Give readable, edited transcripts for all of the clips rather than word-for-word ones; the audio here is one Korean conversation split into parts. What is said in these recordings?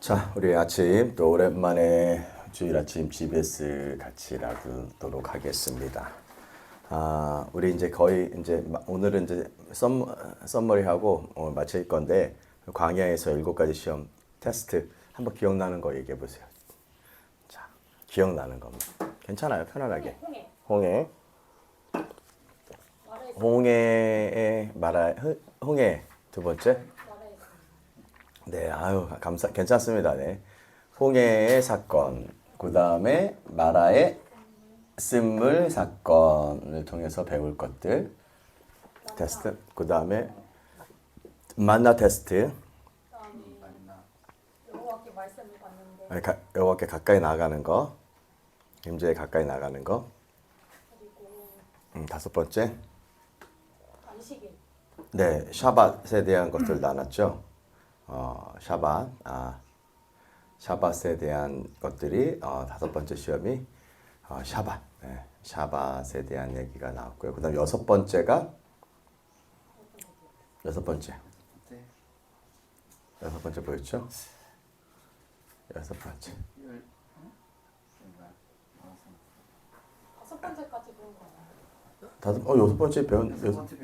자, 우리 아침 또 오랜만에 주일 아침 GBS 같이 나누도록 하겠습니다. 우리 이제 거의 이제 오늘은 이제 썸머리하고 오늘 마칠 건데 광야에서 7가지 시험 테스트 한번 기억나는 거 얘기해 보세요. 자, 기억나는 겁니다. 괜찮아요, 편안하게. 홍해. 홍해의 홍해 두 번째. 네, 아유, 괜찮습니다. 네. 홍해의 사건, 그 다음에 마라의 쓴물 사건을 통해서 배울 것들, 테스트, 그 다음에 만나 테스트, 여호와께 말씀을 받는데 여호와께 가까이 나가는 거, 임재에 가까이 나가는 거, 그리고 5번째, 안식일 네, 샤밧에 대한 것들 나눴죠. 샤밧에 대한 것들이 5번째 시험이 샤밧, 네, 샤밧에 대한 얘기가 나왔고요. 그다음 6번째가 여섯 번째 뭐였죠? 6번째. 5번째까지 배운 거예요. 6번째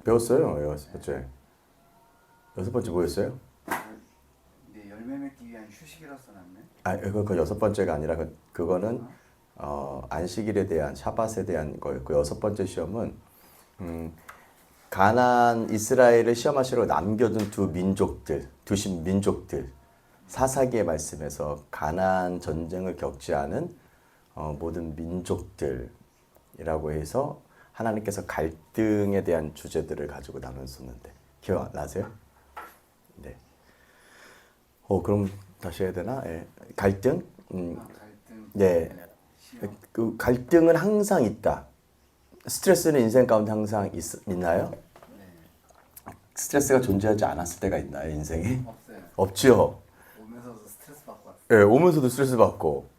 배웠어요. 6번째. 6번째 뭐였어요? 네, 열매 맺기 위한 휴식이라 써놨네. 그 6번째가 아니라 그거는 안식일에 대한 샤밧에 대한 거였고 6번째 시험은 가나안 이스라엘을 시험하시러 남겨둔 두 민족들 사사기의 말씀에서 가나안 전쟁을 겪지 않은 모든 민족들이라고 해서 하나님께서 갈등에 대한 주제들을 가지고 나눴었는데 기억나세요? 네. 그럼 다시 해야 되나? 예. 갈등? 갈등. 네. 그 갈등은 항상 있다. 스트레스는 인생 가운데 항상 있나요? 네. 스트레스가 존재하지 않았을 때가 있나요, 인생에? 없어요. 없죠. 오면서도 스트레스 받고 왔어요. 예, 오면서도 스트레스 받고.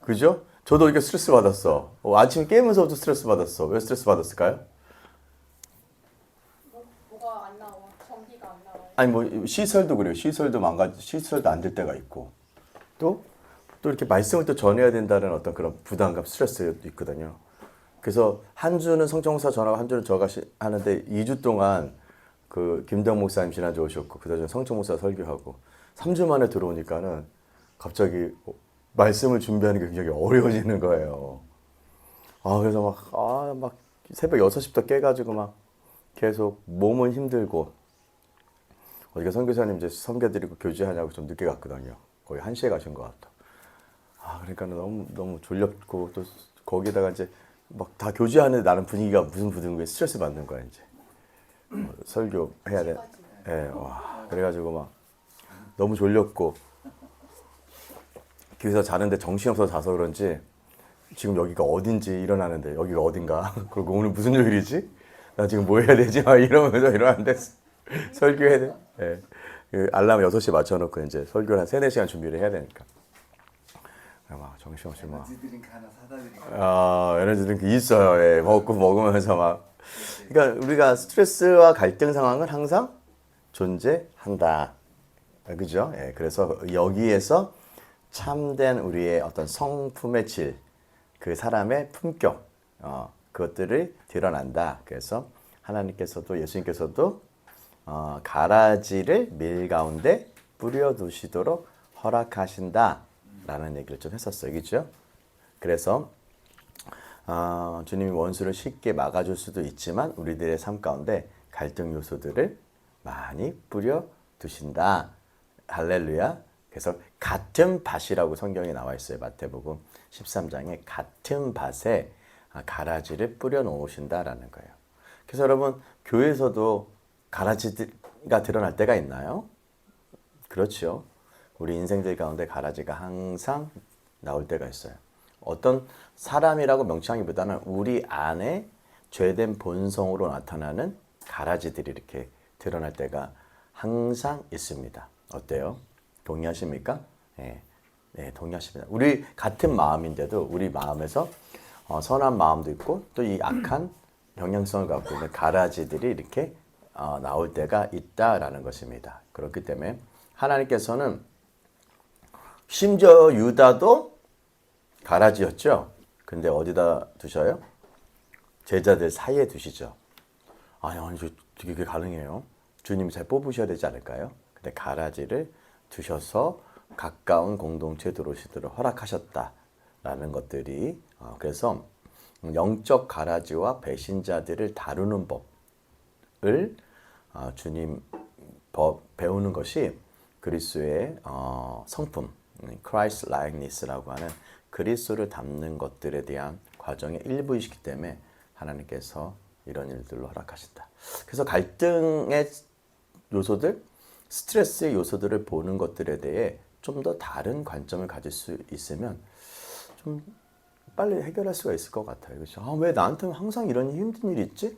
그죠? 저도 이렇게 스트레스 받았어. 아침에 깨면서도 스트레스 받았어. 왜 스트레스 받았을까요? 뭐가 안 나와, 전기가 안 나와요. 아니 뭐 시설도 그래요. 시설도 안 될 때가 있고 또 이렇게 말씀을 또 전해야 된다는 어떤 그런 부담감, 스트레스도 있거든요. 그래서 한 주는 성정목사 전하고 한 주는 저가 하는데 2주 동안 그 김대영 목사님 지난주 오셨고 그다음에 성정목사 설교하고 3주 만에 들어오니까는 갑자기 말씀을 준비하는 게 굉장히 어려워지는 거예요. 그래서 막 새벽 6시부터 깨가지고 막 계속 몸은 힘들고 어디가 선교사님 이제 섬겨드리고 교제하냐고 좀 늦게 갔거든요. 거의 1시에 가신 것 같아. 그러니까 너무 졸렸고 또 거기다가 이제 막 다 교제하는데 나는 분위기가 무슨 부등구에 스트레스 받는 거야 이제. 설교 해야 돼. 예, 그래가지고 막 너무 졸렸고 교회에서 자는데 정신없어서 자서 그런지 지금 여기가 어딘지 일어나는데 여기가 어딘가 그리고 오늘 무슨 요일이지? 나 지금 뭐 해야 되지? 막 이러면서 일어나는데 설교해야 돼. 예. 그 알람 6시에 맞춰놓고 이제 설교를 한 3-4시간 준비를 해야 되니까. 막 정신없이 막. 에너지 드링크 하나 사다 드릴게요. 에너지 드링크 있어요. 예. 먹으면서 막. 그러니까 우리가 스트레스와 갈등 상황은 항상 존재한다. 그죠? 예. 그래서 여기에서 참된 우리의 어떤 성품의 질, 그 사람의 품격, 그것들을 드러난다. 그래서 하나님께서도 예수님께서도 가라지를 밀 가운데 뿌려두시도록 허락하신다라는 얘기를 좀 했었어요. 그렇죠? 그래서 주님이 원수를 쉽게 막아줄 수도 있지만 우리들의 삶 가운데 갈등 요소들을 많이 뿌려두신다. 할렐루야. 그래서 같은 밭이라고 성경에 나와 있어요. 마태복음 13장에 같은 밭에 가라지를 뿌려 놓으신다라는 거예요. 그래서 여러분 교회에서도 가라지가 드러날 때가 있나요? 그렇죠. 우리 인생들 가운데 가라지가 항상 나올 때가 있어요. 어떤 사람이라고 명칭하기보다는 우리 안에 죄된 본성으로 나타나는 가라지들이 이렇게 드러날 때가 항상 있습니다. 어때요? 동의하십니까? 네, 동의하십니다. 우리 같은 마음인데도 우리 마음에서 선한 마음도 있고 또 이 악한 경향성을 갖고 있는 가라지들이 이렇게 나올 때가 있다라는 것입니다. 그렇기 때문에 하나님께서는 심지어 유다도 가라지였죠. 근데 어디다 두셔요? 제자들 사이에 두시죠. 아니, 어떻게 그게 가능해요? 주님이 잘 뽑으셔야 되지 않을까요? 근데 가라지를 두셔서 가까운 공동체에 들어오시도록 허락하셨다라는 것들이 그래서 영적 가라지와 배신자들을 다루는 법을 주님 배우는 것이 그리스도의 성품, Christ likeness라고 하는 그리스도를 닮는 것들에 대한 과정의 일부이시기 때문에 하나님께서 이런 일들로 허락하신다. 그래서 갈등의 요소들, 스트레스의 요소들을 보는 것들에 대해 좀 더 다른 관점을 가질 수 있으면 좀 빨리 해결할 수가 있을 것 같아요. 그렇죠? 왜 나한테는 항상 이런 힘든 일이 있지?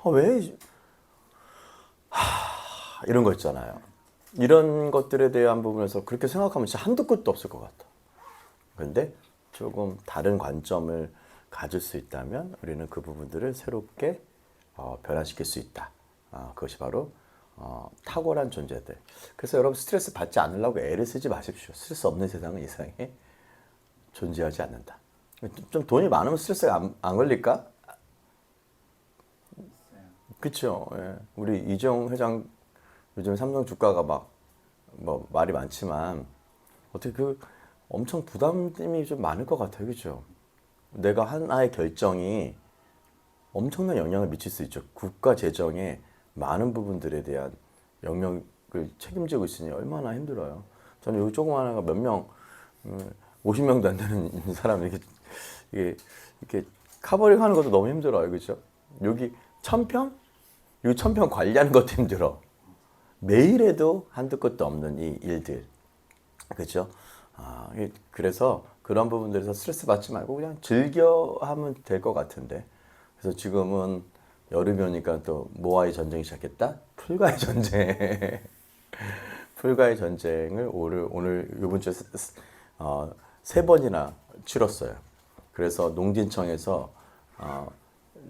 왜 이런 거 있잖아요. 이런 것들에 대한 부분에서 그렇게 생각하면 진짜 한도 끝도 없을 것 같아. 그런데 조금 다른 관점을 가질 수 있다면 우리는 그 부분들을 새롭게 변화시킬 수 있다. 그것이 바로 탁월한 존재들. 그래서 여러분 스트레스 받지 않으려고 애를 쓰지 마십시오. 스트레스 없는 세상은 이 세상에 존재하지 않는다. 좀 돈이 많으면 스트레스가 안 걸릴까? 그렇죠. 예. 우리 이재용 회장 요즘 삼성 주가가 뭐 말이 많지만 어떻게 엄청 부담이 좀 많을 것 같아요. 그렇죠? 내가 하나의 결정이 엄청난 영향을 미칠 수 있죠. 국가 재정에 많은 부분들에 대한 영역을 책임지고 있으니 얼마나 힘들어요. 저는 여기 조그만 하나가 몇 명, 50명도 안 되는 사람 이렇게 커버링 하는 것도 너무 힘들어요. 그렇죠? 여기 1000평? 이 1000평 관리하는 것도 힘들어. 매일 해도 한두 끝도 없는 이 일들. 그렇죠? 그래서 그런 부분들에서 스트레스 받지 말고 그냥 즐겨 하면 될 것 같은데. 그래서 지금은 여름이 오니까 또 뭐와의 전쟁이 시작했다? 풀과의 전쟁. 풀과의 전쟁을 오늘 이번 주에 세 번이나 치렀어요. 그래서 농진청에서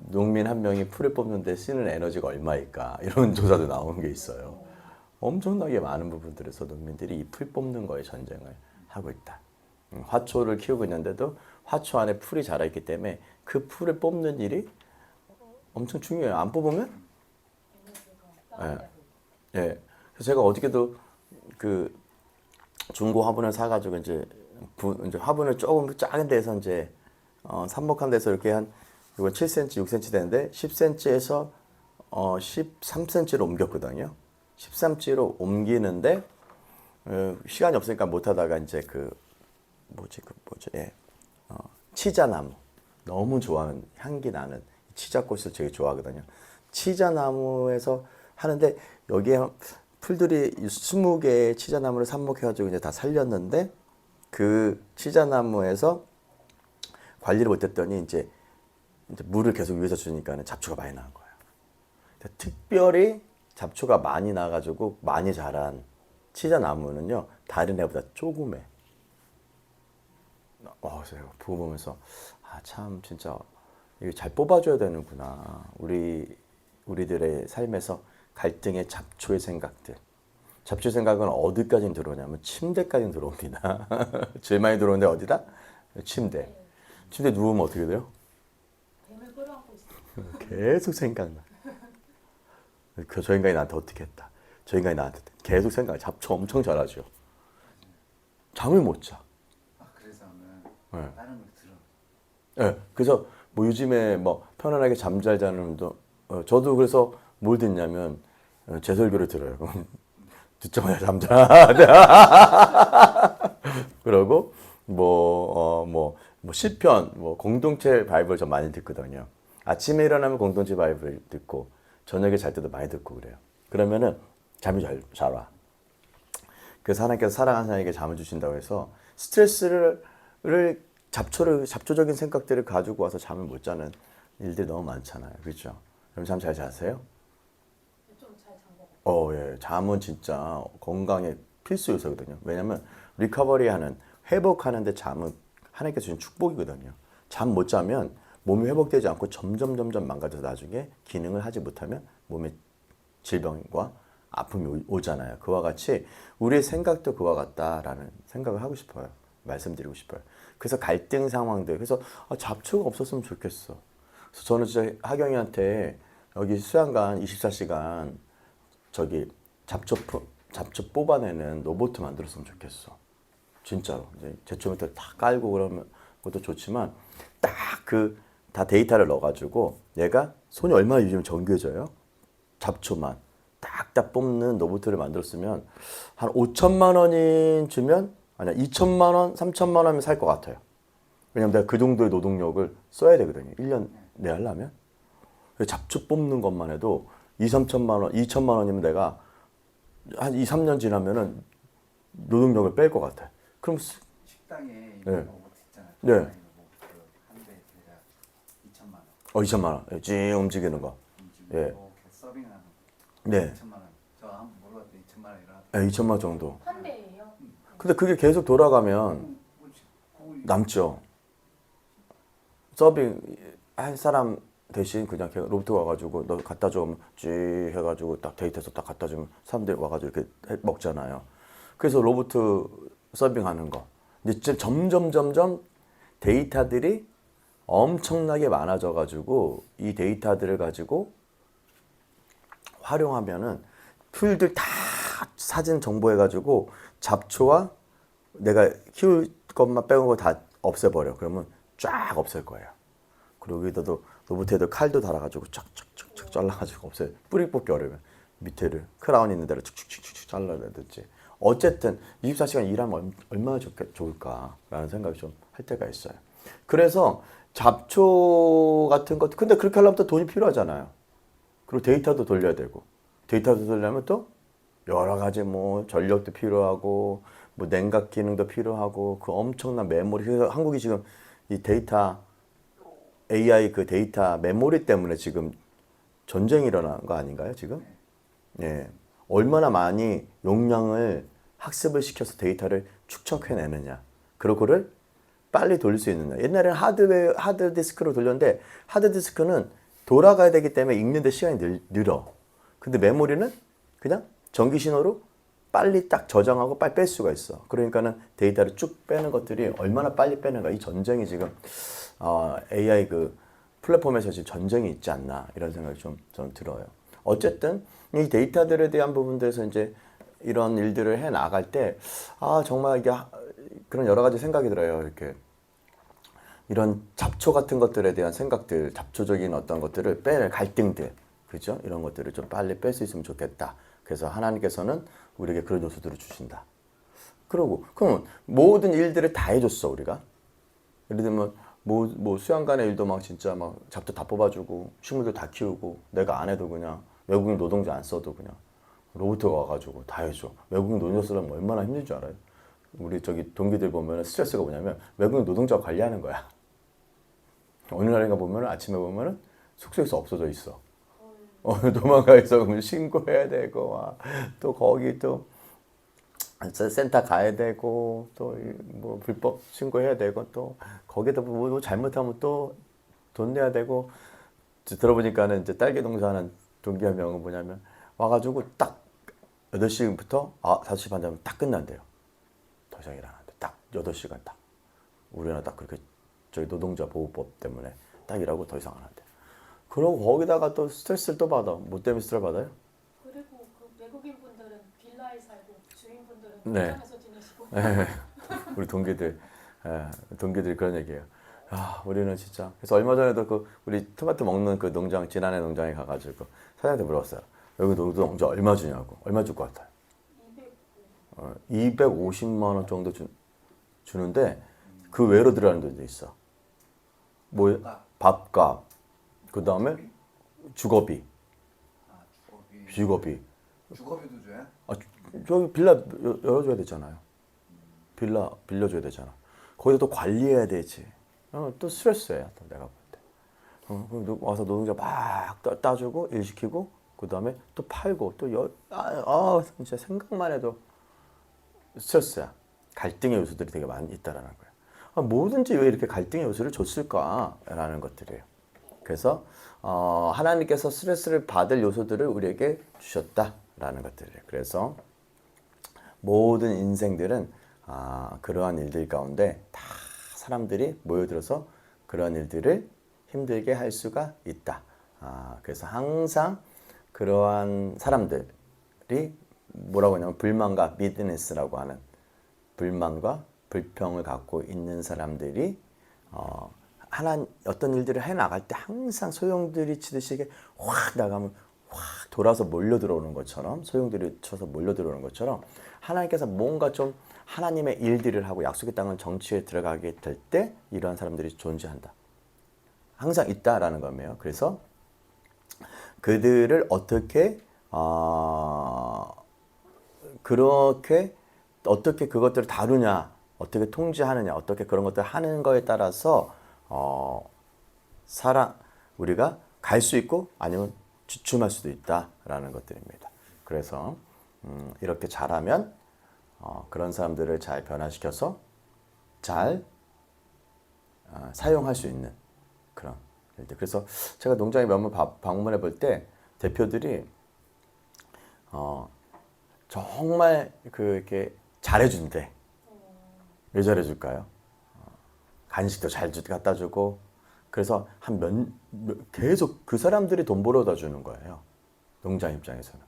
농민 한 명이 풀을 뽑는데 쓰는 에너지가 얼마일까 이런 조사도 나온 게 있어요. 엄청나게 많은 부분들에서 농민들이 이 풀 뽑는 거에 전쟁을 하고 있다. 화초를 키우고 있는데도 화초 안에 풀이 자라있기 때문에 그 풀을 뽑는 일이 엄청 중요해요. 안 뽑으면? 예. 예. 그래서 제가 어저께도 그 중고 화분을 사가지고 이제 화분을 조금 작은 데서 이제 삽목한 데서 이렇게 이건 7cm, 6cm 되는데 10cm에서 13cm로 옮겼거든요. 13cm로 옮기는데 시간이 없으니까 못 하다가 이제 치자나무 너무 좋아하는 향기 나는 치자꽃을 되게 좋아하거든요. 치자나무에서 하는데 여기에 풀들이 20개의 치자나무를 삽목해가지고 이제 다 살렸는데 그 치자나무에서 관리를 못했더니 이제 물을 계속 위에서 주니까 잡초가 많이 나온 거예요. 특별히 잡초가 많이 나가지고 많이 자란 치자나무는요 다른 애보다 조그매. 제가 보고 보면서 참 진짜 이거 잘 뽑아줘야 되는구나. 우리들의 삶에서 갈등의 잡초의 생각들. 잡초의 생각은 어디까지 들어오냐면 침대까지 들어옵니다. 제일 많이 들어오는데 어디다? 침대. 침대 누우면 어떻게 돼요? 뱀을 끌어안고 있어요. 계속 생각나. 저 인간이 나한테 어떻게 했다. 저 인간이 나한테 계속 생각. 잡초 엄청 잘하죠. 잠을 못 자. 그래서는 네. 다른 걸 들어. 네. 그래서 뭐 요즘에 편안하게 잠 잘 자는 운동. 저도 그래서 뭘 듣냐면 제 설교를 들어요. 듣자마자 잠자. 그러고 시편, 공동체 바이블 좀 많이 듣거든요. 아침에 일어나면 공동체 바이블 듣고 저녁에 잘 때도 많이 듣고 그래요. 그러면은 잠이 잘 와. 그래서 하나님께서 사랑하는 사람에게 잠을 주신다고 해서 스트레스를 잡초적인 생각들을 가지고 와서 잠을 못 자는 일들이 너무 많잖아요. 그렇죠? 그럼 잠 잘 자세요? 좀 잘 잔 것 같아요. 예. 잠은 진짜 건강의 필수 요소거든요. 왜냐면 리커버리하는 회복하는데 잠은 하나님께서 주신 축복이거든요. 잠 못 자면 몸이 회복되지 않고 점점 망가져서 나중에 기능을 하지 못하면 몸의 질병과 아픔이 오잖아요. 그와 같이 우리의 생각도 그와 같다라는 생각을 하고 싶어요. 말씀드리고 싶어요. 그래서 갈등 상황들, 그래서 잡초가 없었으면 좋겠어. 그래서 저는 진짜 하경이한테 여기 수양관 24시간 저기 잡초 뽑아내는 로봇 만들었으면 좋겠어. 진짜로. 이제 제초미터 다 깔고 그러면 것도 좋지만 딱 다 데이터를 넣어가지고 얘가 손이 얼마나 요즘 정교해져요? 잡초만 딱딱 뽑는 로봇을 만들었으면 한 5천만 원인 주면 아니야 2천만 원, 3천만 원이면 살 것 같아요. 왜냐면 내가 그 정도의 노동력을 써야 되거든요. 1년 내에 하려면. 잡초 뽑는 것만 해도 2, 3천만 원, 2천만 원이면 내가 한 2, 3년 지나면은 노동력을 뺄 것 같아. 그럼 식당에 네. 있는 로봇 있잖아요. 네. 로봇 한대 대략 2천만 원. 2천만 원. 찡 움직이는 거. 예. 이렇게 서빙하는 거. 네. 2천만 원. 저 한번 물어봤더니 2천만 원이라. 네, 2천만 원 정도. 한 대예요. 근데 그게 계속 돌아가면 남죠. 서빙 한 사람 대신 그냥 로봇 와가지고 너 갖다 주면 쥐 해가지고 딱 데이터에서 딱 갖다 주면 사람들이 와가지고 이렇게 먹잖아요. 그래서 로봇 서빙하는 거. 근데 지금 점점 데이터들이 엄청나게 많아져가지고 이 데이터들을 가지고 활용하면은 풀들 다 사진 정보해가지고 잡초와 내가 키울 것만 빼고 다 없애버려. 그러면 쫙 없앨 거예요. 그리고 여기다도 로봇에도 칼도 달아가지고 쫙쫙쫙쫙 잘라가지고 없애. 뿌리 뽑기 어려우면 밑에를 크라운 있는 데를 축축축축 잘라내든지. 어쨌든 24시간 일하면 얼마나 좋을까라는 생각이 좀 할 때가 있어요. 그래서 잡초 같은 것, 근데 그렇게 하려면 또 돈이 필요하잖아요. 그리고 데이터도 돌려야 되고, 데이터도 돌려면 또 여러 가지 뭐 전력도 필요하고, 뭐 냉각 기능도 필요하고, 그 엄청난 메모리. 그래서 한국이 지금 이 데이터, AI 그 데이터 메모리 때문에 지금 전쟁이 일어난 거 아닌가요, 지금? 예. 얼마나 많이 용량을 학습을 시켜서 데이터를 축적해내느냐. 그거를 빨리 돌릴 수 있느냐. 옛날에는 하드디스크로 돌렸는데, 하드디스크는 돌아가야 되기 때문에 읽는데 시간이 늘어. 근데 메모리는 그냥 전기 신호로 빨리 딱 저장하고 빨리 뺄 수가 있어. 그러니까는 데이터를 쭉 빼는 것들이 얼마나 빨리 빼는가. 이 전쟁이 지금 AI 그 플랫폼에서 지금 전쟁이 있지 않나 이런 생각이 좀 저는 들어요. 어쨌든 이 데이터들에 대한 부분들에서 이제 이런 일들을 해 나갈 때 정말 이게 그런 여러 가지 생각이 들어요. 이렇게 이런 잡초 같은 것들에 대한 생각들, 잡초적인 어떤 것들을 뺄 갈등들, 그죠? 이런 것들을 좀 빨리 뺄 수 있으면 좋겠다. 그래서 하나님께서는 우리에게 그런 요소들을 주신다. 그러고 그럼 모든 일들을 다 해줬어 우리가. 예를 들면 뭐 수양관의 일도 막 진짜 막 잡초 다 뽑아주고 식물들 다 키우고 내가 안 해도 그냥 외국인 노동자 안 써도 그냥 로봇가 와가지고 다 해줘. 외국인 노동자 쓰려면 얼마나 힘든 줄 알아요? 우리 저기 동기들 보면 스트레스가 뭐냐면 외국인 노동자 관리하는 거야. 어느 날인가 보면 아침에 보면은 숙소에서 없어져 있어. 도망가 있어. 그러면 신고해야 되고 또 거기 또 센터 가야 되고 또 뭐 불법 신고해야 되고 또 거기다 뭐 잘못하면 또 돈 내야 되고. 들어보니까는 이제 딸기 농사하는 동기 한 명은 뭐냐면 와가지고 딱 8시부터 5시 반 되면 딱 끝난대요. 더 이상 일 안 한대. 딱 8시간 딱. 우리나라 딱 그렇게 저희 노동자 보호법 때문에 딱 일하고 더 이상 안 한대. 그러고 거기다가 또 스트레스를 또 받아. 뭐 때문에 스트레스 받아요? 그리고 그 외국인 분들은 빌라에 살고 주인분들은 네. 농장에서 지내시고. 우리 동기들이 그런 얘기예요. 우리는 진짜. 그래서 얼마 전에도 그 우리 토마토 먹는 그 농장, 지난해 농장에 가가지고 사장한테 물어봤어요. 여기 농장 얼마 주냐고. 얼마 줄 것 같아요? 250만 원 정도 주는데 그 외로 들어가는 데도 있어. 뭐 밥값, 그 다음에 주거비. 주거비. 주거비도 줘요? 저기 빌라 열어줘야 되잖아요. 빌라 빌려줘야 되잖아. 거기서 또 관리해야 되지. 또 스트레스야. 또 내가 볼 때. 그럼 와서 노동자 막 따주고 일 시키고 그 다음에 또 팔고 또 진짜 생각만 해도 스트레스야. 갈등의 요소들이 되게 많이 있다라는 거야. 뭐든지 왜 이렇게 갈등의 요소를 줬을까라는 것들이에요. 그래서 하나님께서 스트레스를 받을 요소들을 우리에게 주셨다. 있다라는 것들이에요. 그래서 모든 인생들은 그러한 일들 가운데 다 사람들이 모여들어서 그러한 일들을 힘들게 할 수가 있다. 그래서 항상 그러한 사람들이 뭐라고 하냐면 불만과 미드네스라고 하는 불만과 불평을 갖고 있는 사람들이 어떤 일들을 해 나갈 때 항상 소용돌이 치듯이 이게 확 나가면 확 돌아서 몰려 들어오는 것처럼 소용돌이 쳐서 몰려 들어오는 것처럼 하나님께서 뭔가 좀 하나님의 일들을 하고 약속의 땅은 정치에 들어가게 될 때 이러한 사람들이 존재한다. 항상 있다라는 거예요. 그래서 그들을 그렇게 어떻게 그것들을 다루냐, 어떻게 통제하느냐, 어떻게 그런 것들을 하는 거에 따라서 우리가 갈 수 있고 아니면 주춤할 수도 있다라는 것들입니다. 그래서 이렇게 잘하면 그런 사람들을 잘 변화시켜서 잘 사용할 수 있는 그런 일들. 그래서 제가 농장에 몇 번 방문해 볼 때 대표들이 정말 이렇게 잘해준대. 왜 잘해줄까요? 간식도 잘 갖다 주고 그래서 계속 그 사람들이 돈 벌어다 주는 거예요. 농장 입장에서는.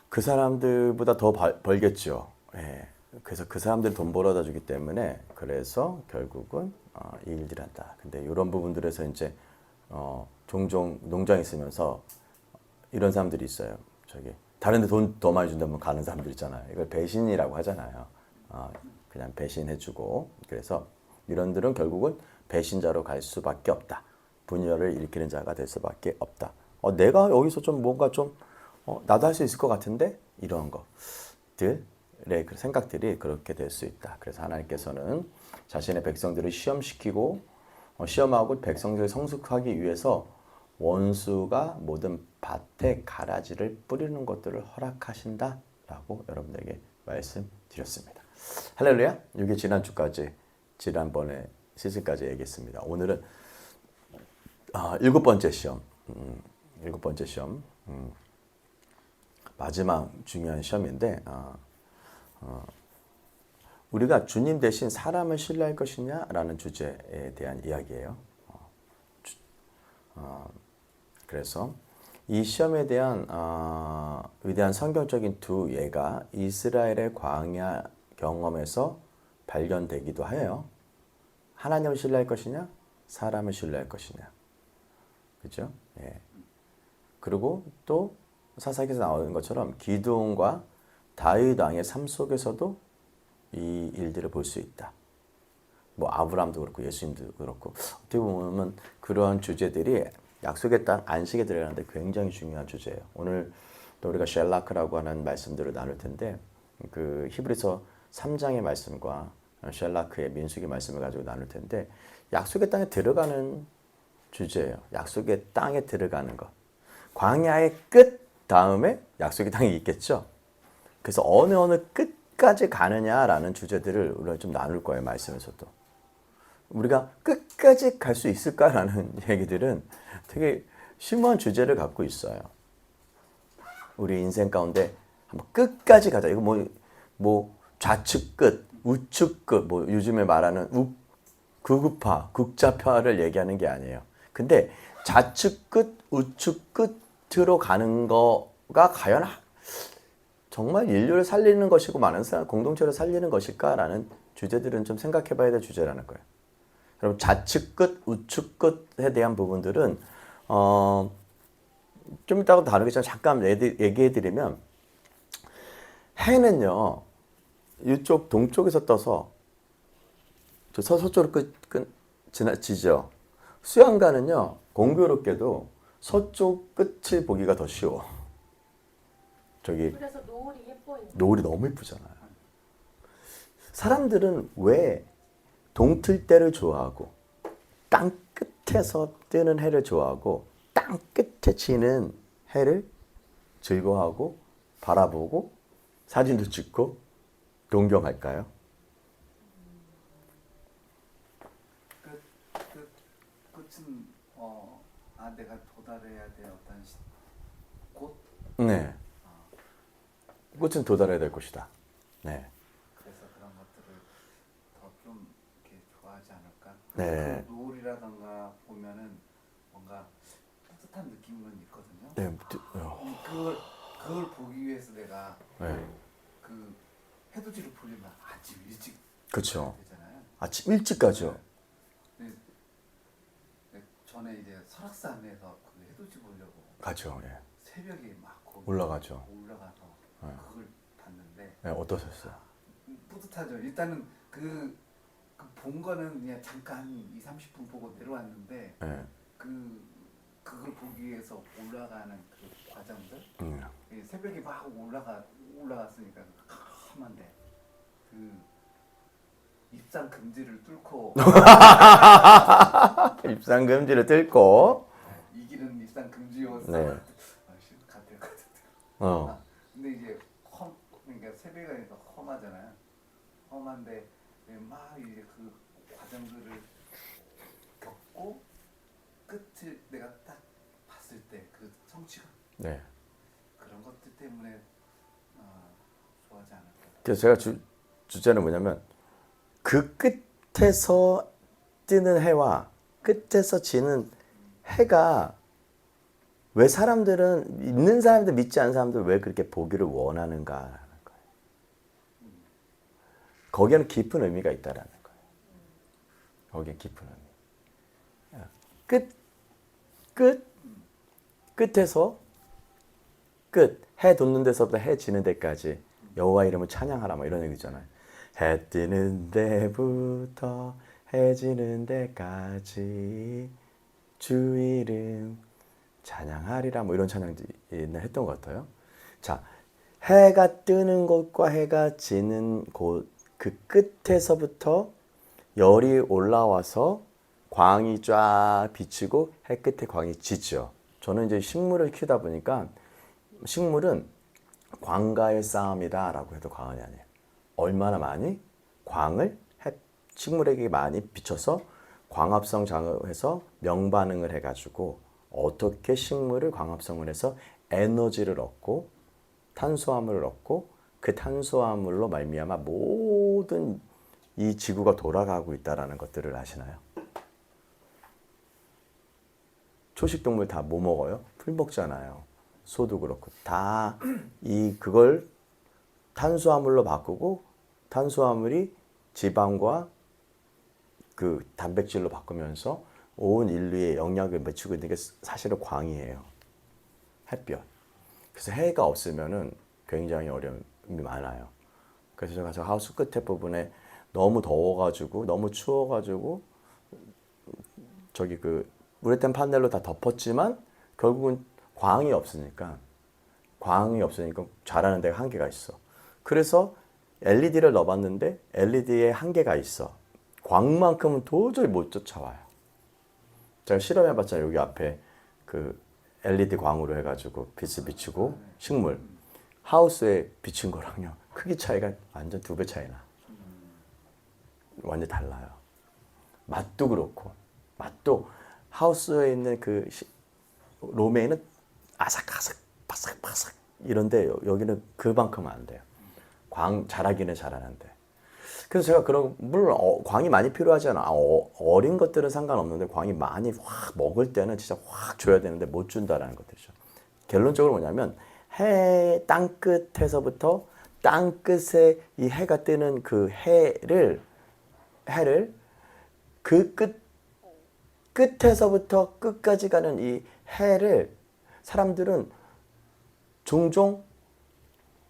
그 사람들보다 더 벌겠죠. 예. 그래서 그 사람들이 돈 벌어다 주기 때문에 그래서 결국은 이 일들을 한다. 근데 이런 부분들에서 이제 종종 농장에 있으면서 이런 사람들이 있어요. 다른 데 돈 더 많이 준다면 가는 사람들 있잖아요. 이걸 배신이라고 하잖아요. 그냥 배신해주고. 그래서 이런들은 결국은 배신자로 갈 수밖에 없다. 분열을 일으키는 자가 될 수밖에 없다. 내가 여기서 좀 뭔가 좀 나도 할 수 있을 것 같은데 이런 것들의 그 생각들이 그렇게 될 수 있다. 그래서 하나님께서는 자신의 백성들을 시험시키고 시험하고 백성들을 성숙하기 위해서 원수가 모든 밭에 가라지를 뿌리는 것들을 허락하신다라고 여러분에게 말씀드렸습니다. 할렐루야. 이게 지난번에 시즌까지 얘기했습니다. 오늘은 일곱 번째 시험. 마지막 중요한 시험인데 우리가 주님 대신 사람을 신뢰할 것이냐라는 주제에 대한 이야기예요. 그래서 이 시험에 대한 위대한 성경적인 두 예가 이스라엘의 광야 경험에서 발견되기도 해요. 하나님을 신뢰할 것이냐, 사람을 신뢰할 것이냐, 그렇죠? 예. 그리고 또 사사기에서 나오는 것처럼 기드온과 다윗 왕의 삶 속에서도 이 일들을 볼 수 있다. 뭐 아브라함도 그렇고 예수님도 그렇고 어떻게 보면 그러한 주제들이 약속의 땅 안식에 들어가는데 굉장히 중요한 주제예요. 오늘 또 우리가 쉘라크라고 하는 말씀들을 나눌 텐데 그 히브리서 3장의 말씀과 쉘라크의 민수기 말씀을 가지고 나눌 텐데 약속의 땅에 들어가는 주제예요. 약속의 땅에 들어가는 것. 광야의 끝 다음에 약속의 땅이 있겠죠. 그래서 어느 끝까지 가느냐라는 주제들을 우리가 좀 나눌 거예요. 말씀에서도. 우리가 끝까지 갈 수 있을까라는 얘기들은 되게 심오한 주제를 갖고 있어요. 우리 인생 가운데 한번 끝까지 가자. 이거 뭐 좌측 끝, 우측 끝, 뭐 요즘에 말하는 극우파, 극좌파를 얘기하는 게 아니에요. 근데 좌측 끝, 우측 끝으로 가는 거가 과연 정말 인류를 살리는 것이고 많은 사람 공동체를 살리는 것일까라는 주제들은 좀 생각해 봐야 될 주제라는 거예요. 여러분 좌측 끝, 우측 끝에 대한 부분들은 좀 이따가 다루겠지만 잠깐 얘기해 드리면 해는요. 이쪽 동쪽에서 떠서 저 서쪽으로 지나치죠. 수양가는요. 공교롭게도 서쪽 끝을 보기가 더 쉬워. 그래서 노을이 예뻐요. 노을이 너무 예쁘잖아요. 사람들은 왜 동틀 때를 좋아하고 땅 끝에서 뜨는 해를 좋아하고 땅 끝에 지는 해를 즐거워하고 바라보고 사진도 찍고 동경할까요? 끝은 내가 도달해야 될 어떤 곳 네. 끝은 도달해야 될 것이다. 네. 그래서 그런 것들을 더 좀 이렇게 좋아하지 않을까? 네. 그 노을이라던가 보면은 뭔가 따뜻한 느낌은 있거든요. 네. 그걸 보기 위해서 내가 네. 그 해돋이를 보려면 아침 일찍 그렇죠. 되잖아요. 아침 일찍 가죠. 근데 전에 이제 설악산에서 그 해돋이 보려고 가죠. 예. 새벽에 막 거기 올라가죠. 올라가서 네. 그걸 봤는데 네. 어떠셨어요? 뿌듯하죠. 일단은 본 거는 그냥 잠깐 2, 30분 보고 내려왔는데 네. 그걸 보기 위해서 올라가는 그 과정들 새벽에 막 올라갔으니까 까만데 그 입상 금지를 뚫고 입상 금지를 뚫고. 이 길은 입상 금지였어. 네. 같을 것 같아. 어. 근데 이제 그러니까 새벽에 험하잖아요. 험한데 막 이제 그 과정들을 겪고 끝을 내가 딱 봤을 때 그 성취감 네. 그런 것들 때문에 좋아하지 않을까. 그래서 제가 주제는 뭐냐면 그 끝에서 뜨는 해와 끝에서 지는 해가 왜 사람들은 있는 사람들 믿지 않는 사람들 왜 그렇게 보기를 원하는가라는 거예요. 거기에는 깊은 의미가 있다라는 거예요. 거기에 깊은 의미. 끝에서 해 돋는 데서부터 해 지는 데까지 여호와 이름을 찬양하라 뭐 이런 얘기잖아요. 해 뜨는 데부터 해 지는 데까지 주 이름 찬양하리라 뭐 이런 찬양도 옛날에 했던 것 같아요. 자, 해가 뜨는 곳과 해가 지는 곳 그 끝에서부터 열이 올라와서 광이 쫙 비치고 해 끝에 광이 지죠. 저는 이제 식물을 키우다 보니까 식물은 광과의 싸움이다라고 해도 과언이 아니에요. 얼마나 많이 광을 식물에게 많이 비춰서 광합성 작용해서 명반응을 해가지고 어떻게 식물을 광합성을 해서 에너지를 얻고 탄수화물을 얻고 그 탄수화물로 말미암아 모든 이 지구가 돌아가고 있다라는 것들을 아시나요? 초식동물 다 뭐 먹어요? 풀 먹잖아요. 소도 그렇고 다 그걸 탄수화물로 바꾸고 탄수화물이 지방과 그 단백질로 바꾸면서 온 인류의 영양을 미치고 있는 게 사실은 광이에요. 햇볕. 그래서 해가 없으면은 굉장히 어려움이 많아요. 그래서 제가 저 하우스 끝에 부분에 너무 더워가지고 너무 추워가지고 저기 그 우레탄 판넬로 다 덮었지만 결국은 광이 없으니까 자라는 데가 한계가 있어. 그래서 LED를 넣어봤는데 LED에 한계가 있어. 광만큼은 도저히 못 쫓아와요. 제가 실험해봤잖아요. 여기 앞에 그 LED 광으로 해가지고 빛을 비추고 식물 하우스에 비춘 거랑요 크기 차이가 완전 2배 차이 나. 완전 달라요. 맛도 그렇고 맛도 하우스에 있는 그 로메인은 아삭아삭 바삭바삭 이런데 여기는 그만큼 안 돼요. 광 자라기는 자라는데. 그래서 제가 그런 물론 광이 많이 필요하지 않아. 어린 것들은 상관없는데 광이 많이 확 먹을 때는 진짜 확 줘야 되는데 못 준다라는 것들이죠. 결론적으로 뭐냐면 땅 끝에서부터 땅 끝에 이 해가 뜨는 그 해를 그 끝에서부터 끝까지 가는 이 해를 사람들은 종종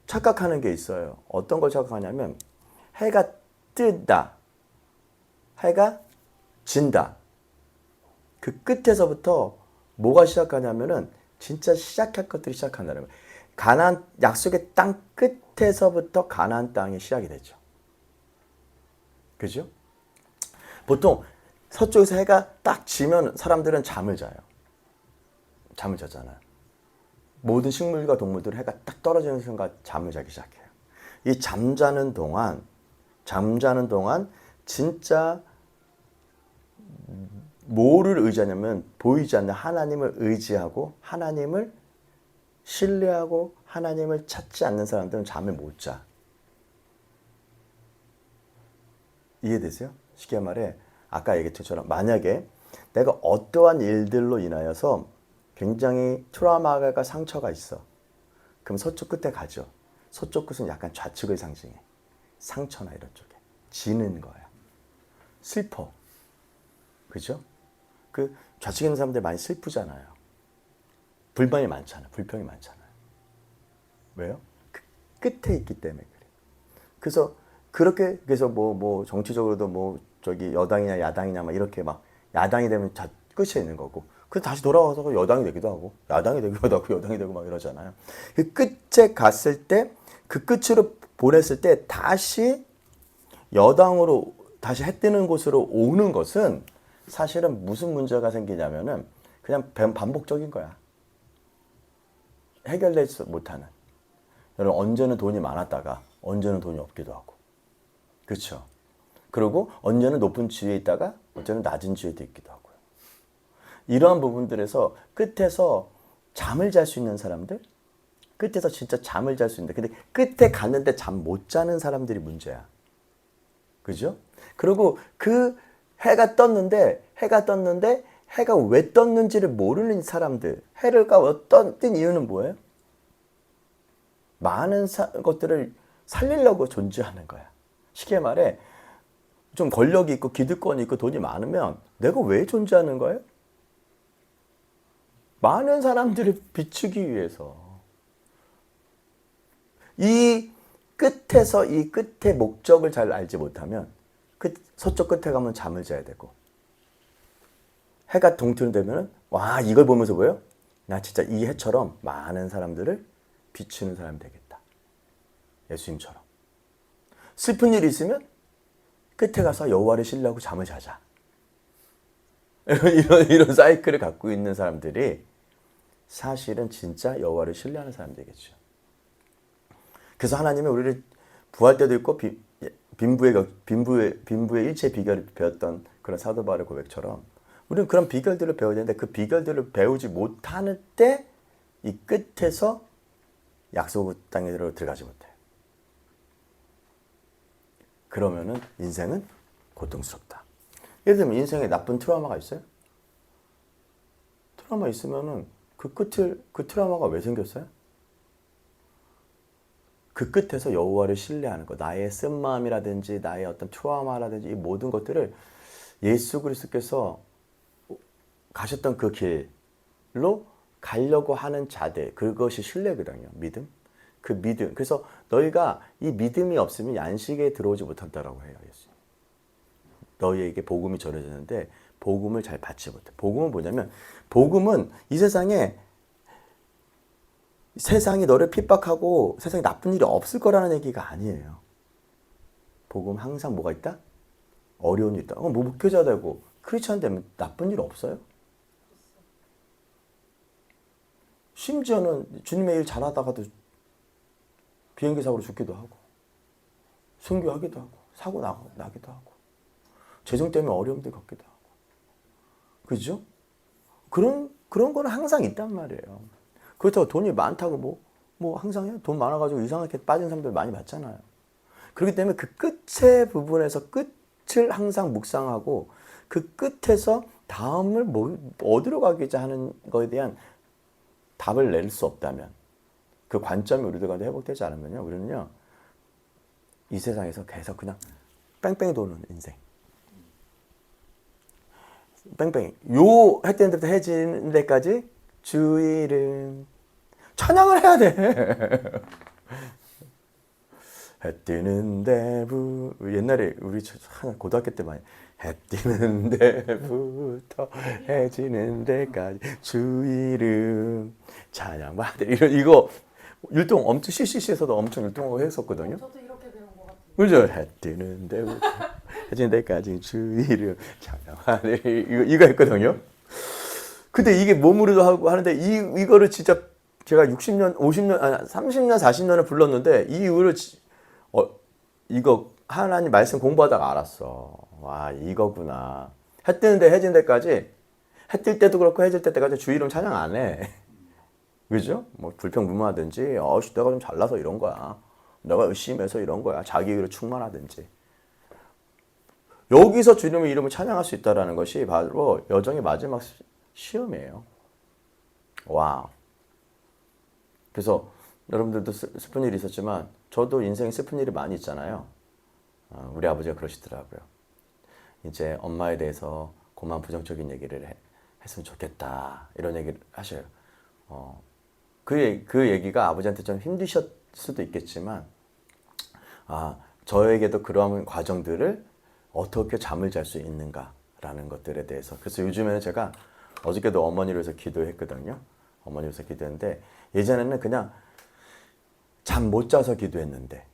착각하는 게 있어요. 어떤 걸 착각하냐면 해가 뜬다. 해가 진다. 그 끝에서부터 뭐가 시작하냐면은 진짜 시작할 것들이 시작한다는 거예요. 가나안 약속의 땅 끝에서부터 가나안 땅이 시작이 되죠. 그죠? 보통 서쪽에서 해가 딱 지면 사람들은 잠을 자요. 잠을 자잖아요. 모든 식물과 동물들은 해가 딱 떨어지는 순간 잠을 자기 시작해요. 이 잠자는 동안 진짜 뭐를 의지하냐면 보이지 않는 하나님을 의지하고 하나님을 신뢰하고 하나님을 찾지 않는 사람들은 잠을 못 자. 이해되세요? 쉽게 말해 아까 얘기했던 것처럼 만약에 내가 어떠한 일들로 인하여서 굉장히 트라우마가 상처가 있어. 그럼 서쪽 끝에 가죠. 서쪽 끝은 약간 좌측을 상징해. 상처나 이런 쪽에. 지는 거야. 슬퍼. 그죠? 그 좌측에 있는 사람들 많이 슬프잖아요. 불만이 많잖아요. 불평이 많잖아요. 왜요? 그 끝에 있기 때문에 그래. 그래서 그렇게 그래서 뭐 정치적으로도 뭐 저기 여당이냐 야당이냐 막 이렇게 막 야당이 되면 다 끝에 있는 거고. 그 다시 돌아와서 여당이 되기도 하고 야당이 되기도 하고 여당이 되고 막 이러잖아요. 그 끝에 갔을 때 그 끝으로 보냈을 때 다시 여당으로 다시 해 뜨는 곳으로 오는 것은 사실은 무슨 문제가 생기냐면은 그냥 반복적인 거야. 해결되지 못하는. 여러분 언제는 돈이 많았다가 언제는 돈이 없기도 하고. 그렇죠? 그리고 언제는 높은 지위에 있다가 언제는 낮은 지위에 있기도 하고요. 이러한 부분들에서 끝에서 잠을 잘 수 있는 사람들, 끝에서 진짜 잠을 잘 수 있는데 근데 끝에 갔는데 잠 못 자는 사람들이 문제야. 그죠? 그리고 그 해가 떴는데 해가 왜 떴는지를 모르는 사람들, 해가 뜬 이유는 뭐예요? 많은 것들을 살리려고 존재하는 거야. 쉽게 말해 좀 권력이 있고 기득권이 있고 돈이 많으면 내가 왜 존재하는 거예요? 많은 사람들을 비추기 위해서. 이 끝에서 이 끝의 목적을 잘 알지 못하면 서쪽 끝에 가면 잠을 자야 되고 해가 동트되면 와 이걸 보면서 뭐예요? 나 진짜 이 해처럼 많은 사람들을 비추는 사람이 되겠다. 예수님처럼. 슬픈 일이 있으면 끝에 가서 여호와를 신뢰하고 잠을 자자. 이런 사이클을 갖고 있는 사람들이 사실은 진짜 여호와를 신뢰하는 사람이 되겠죠. 그래서 하나님이 우리를 부활 때도 있고 빈부의 일체 비결을 배웠던 그런 사도 바울의 고백처럼 우리는 그런 비결들을 배워야 되는데 그 비결들을 배우지 못하는 때 이 끝에서 약속 땅으로 들어가지 못해요. 그러면은 인생은 고통스럽다. 예를 들면 인생에 나쁜 트라우마가 있어요? 트라우마 있으면은 그 트라우마가 왜 생겼어요? 그 끝에서 여호와를 신뢰하는 것, 나의 쓴마음이라든지 나의 어떤 트라우마라든지 이 모든 것들을 예수 그리스도께서 가셨던 그 길로 가려고 하는 자들, 그것이 신뢰거든요. 믿음. 그 믿음. 그래서 너희가 이 믿음이 없으면 안식에 들어오지 못한다라고 해요. 예수. 너희에게 복음이 전해졌는데 복음을 잘 받지 못해. 복음은 뭐냐면 복음은 이 세상이 너를 핍박하고 세상에 나쁜 일이 없을 거라는 얘기가 아니에요. 복음 항상 뭐가 있다? 어려운 일이 있다. 뭐 목회자 되고 크리스천 되면 나쁜 일 없어요? 심지어는 주님의 일 잘하다가도 비행기 사고로 죽기도 하고 순교하기도 하고 사고 나기도 하고 재정 때문에 어려움들 겪기도 하고 그죠? 그런 거는 항상 있단 말이에요. 그렇다고 돈이 많다고 뭐 항상 해요. 돈 많아가지고 이상하게 빠진 사람들 많이 봤잖아요. 그렇기 때문에 그 끝의 부분에서 끝을 항상 묵상하고 그 끝에서 다음을 어디로 가겠자 하는 거에 대한 답을 낼 수 없다면 그 관점이 우리들 가운데 회복되지 않으면요. 우리는요. 이 세상에서 계속 그냥 뺑뺑이 도는 인생. 뺑뺑이. 요 해 뜨는 데부터 해지는 데까지 주 이름 찬양을 해야 돼. 해 뜨는 데부 옛날에 우리 고등학교 때 많이 해 뜨는 데부터 해지는 데까지 주 이름 찬양받으리 이거 율동 엄청 CCC에서도 엄청 율동하고 했었거든요. 저도 이렇게 배운 것 같아요. 그죠? 해 뜨는 데부터 해지는 데까지 주 이름 찬양받으리 이거 했거든요. 근데 이게 몸으로도 하고 하는데 이거를 진짜 제가 60년, 50년, 아니 30년, 40년을 불렀는데 이 이유를 이거 하나님 말씀 공부하다가 알았어. 와 이거구나. 해 뜨는데 해진 데까지 해 뜰 때도 그렇고 해질 때까지 주 이름 찬양 안 해. 그죠? 뭐 불평불만하든지 내가 좀 잘나서 이런 거야. 내가 열심히 해서 이런 거야. 자기의로 충만하든지. 여기서 주님의 이름을 찬양할 수 있다는 것이 바로 여정의 마지막 시험이에요. 와우. 그래서 여러분들도 슬픈 일이 있었지만 저도 인생에 슬픈 일이 많이 있잖아요. 우리 아버지가 그러시더라고요. 이제 엄마에 대해서 그만 부정적인 얘기를 했으면 좋겠다. 이런 얘기를 하셔요. 그 얘기가 아버지한테 좀 힘드셨을 수도 있겠지만 저에게도 그러한 과정들을 어떻게 잠을 잘 수 있는가라는 것들에 대해서. 그래서 요즘에는 제가 어저께도 어머니를 위해서 기도했거든요. 어머니를 위해서 기도했는데 예전에는 그냥 잠 못 자서 기도했는데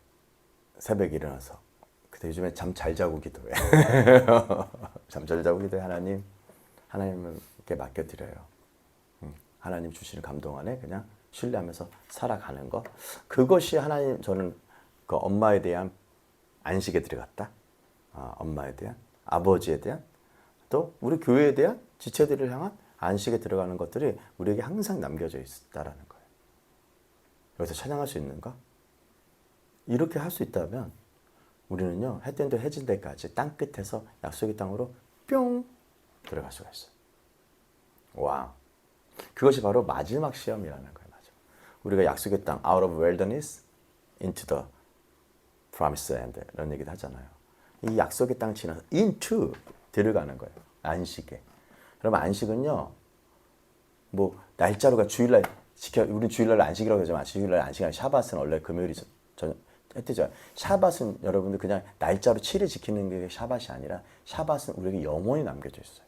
새벽에 일어나서. 근데 요즘에 잠 잘 자고 기도해. 잠 잘 자고 기도해. 하나님께 맡겨드려요. 하나님 주시는 감동 안에 그냥 신뢰하면서 살아가는 것. 그것이 하나님, 저는 그 엄마에 대한 안식에 들어갔다. 엄마에 대한, 아버지에 대한, 또 우리 교회에 대한 지체들을 향한 안식에 들어가는 것들이 우리에게 항상 남겨져 있다라는 거예요. 여기서 찬양할 수 있는가? 이렇게 할 수 있다면 우리는요, 해 뜬 데 해진 데까지 땅 끝에서 약속의 땅으로 뿅 들어갈 수가 있어요. 와, 그것이 바로 마지막 시험이라는 거예요. 우리가 약속의 땅, out of wilderness into the promised land 이런 얘기도 하잖아요. 이 약속의 땅 지나서 into 들어가는 거예요. 안식에. 그러면 안식은요, 뭐 날짜로가 주일날 우리 주일날 안식이라고 하지만 주일날 안식이 아니라 샤밧은 원래 금요일이 했대죠. 샤밧은 여러분들 그냥 날짜로 7일 지키는 게 샤밧이 아니라 샤밧은 우리에게 영원히 남겨져 있어요.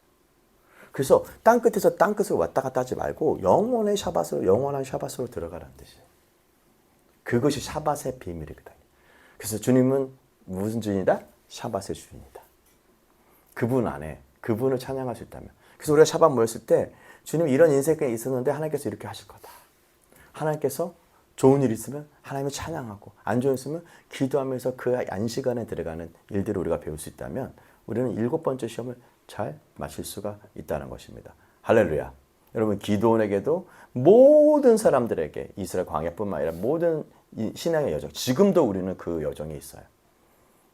그래서 땅 끝에서 땅 끝으로 왔다 갔다 하지 말고 영원한 샤밧으로 들어가라는 뜻이에요. 그것이 샤밧의 비밀이거든요. 그래서 주님은 무슨 주인이다? 샤밧의 주인이다. 그분 안에 그분을 찬양할 수 있다면. 그래서 우리가 샤밧 모였을 때 주님 이런 인생에 있었는데 하나님께서 이렇게 하실 거다. 하나님께서 좋은 일 있으면 하나님을 찬양하고 안 좋은 일 있으면 기도하면서 그 안식 안에 들어가는 일들을 우리가 배울 수 있다면 우리는 7번째 시험을 잘 마칠 수가 있다는 것입니다. 할렐루야. 여러분 기도원에게도 모든 사람들에게 이스라엘 광야뿐만 아니라 모든 신앙의 여정, 지금도 우리는 그 여정에 있어요.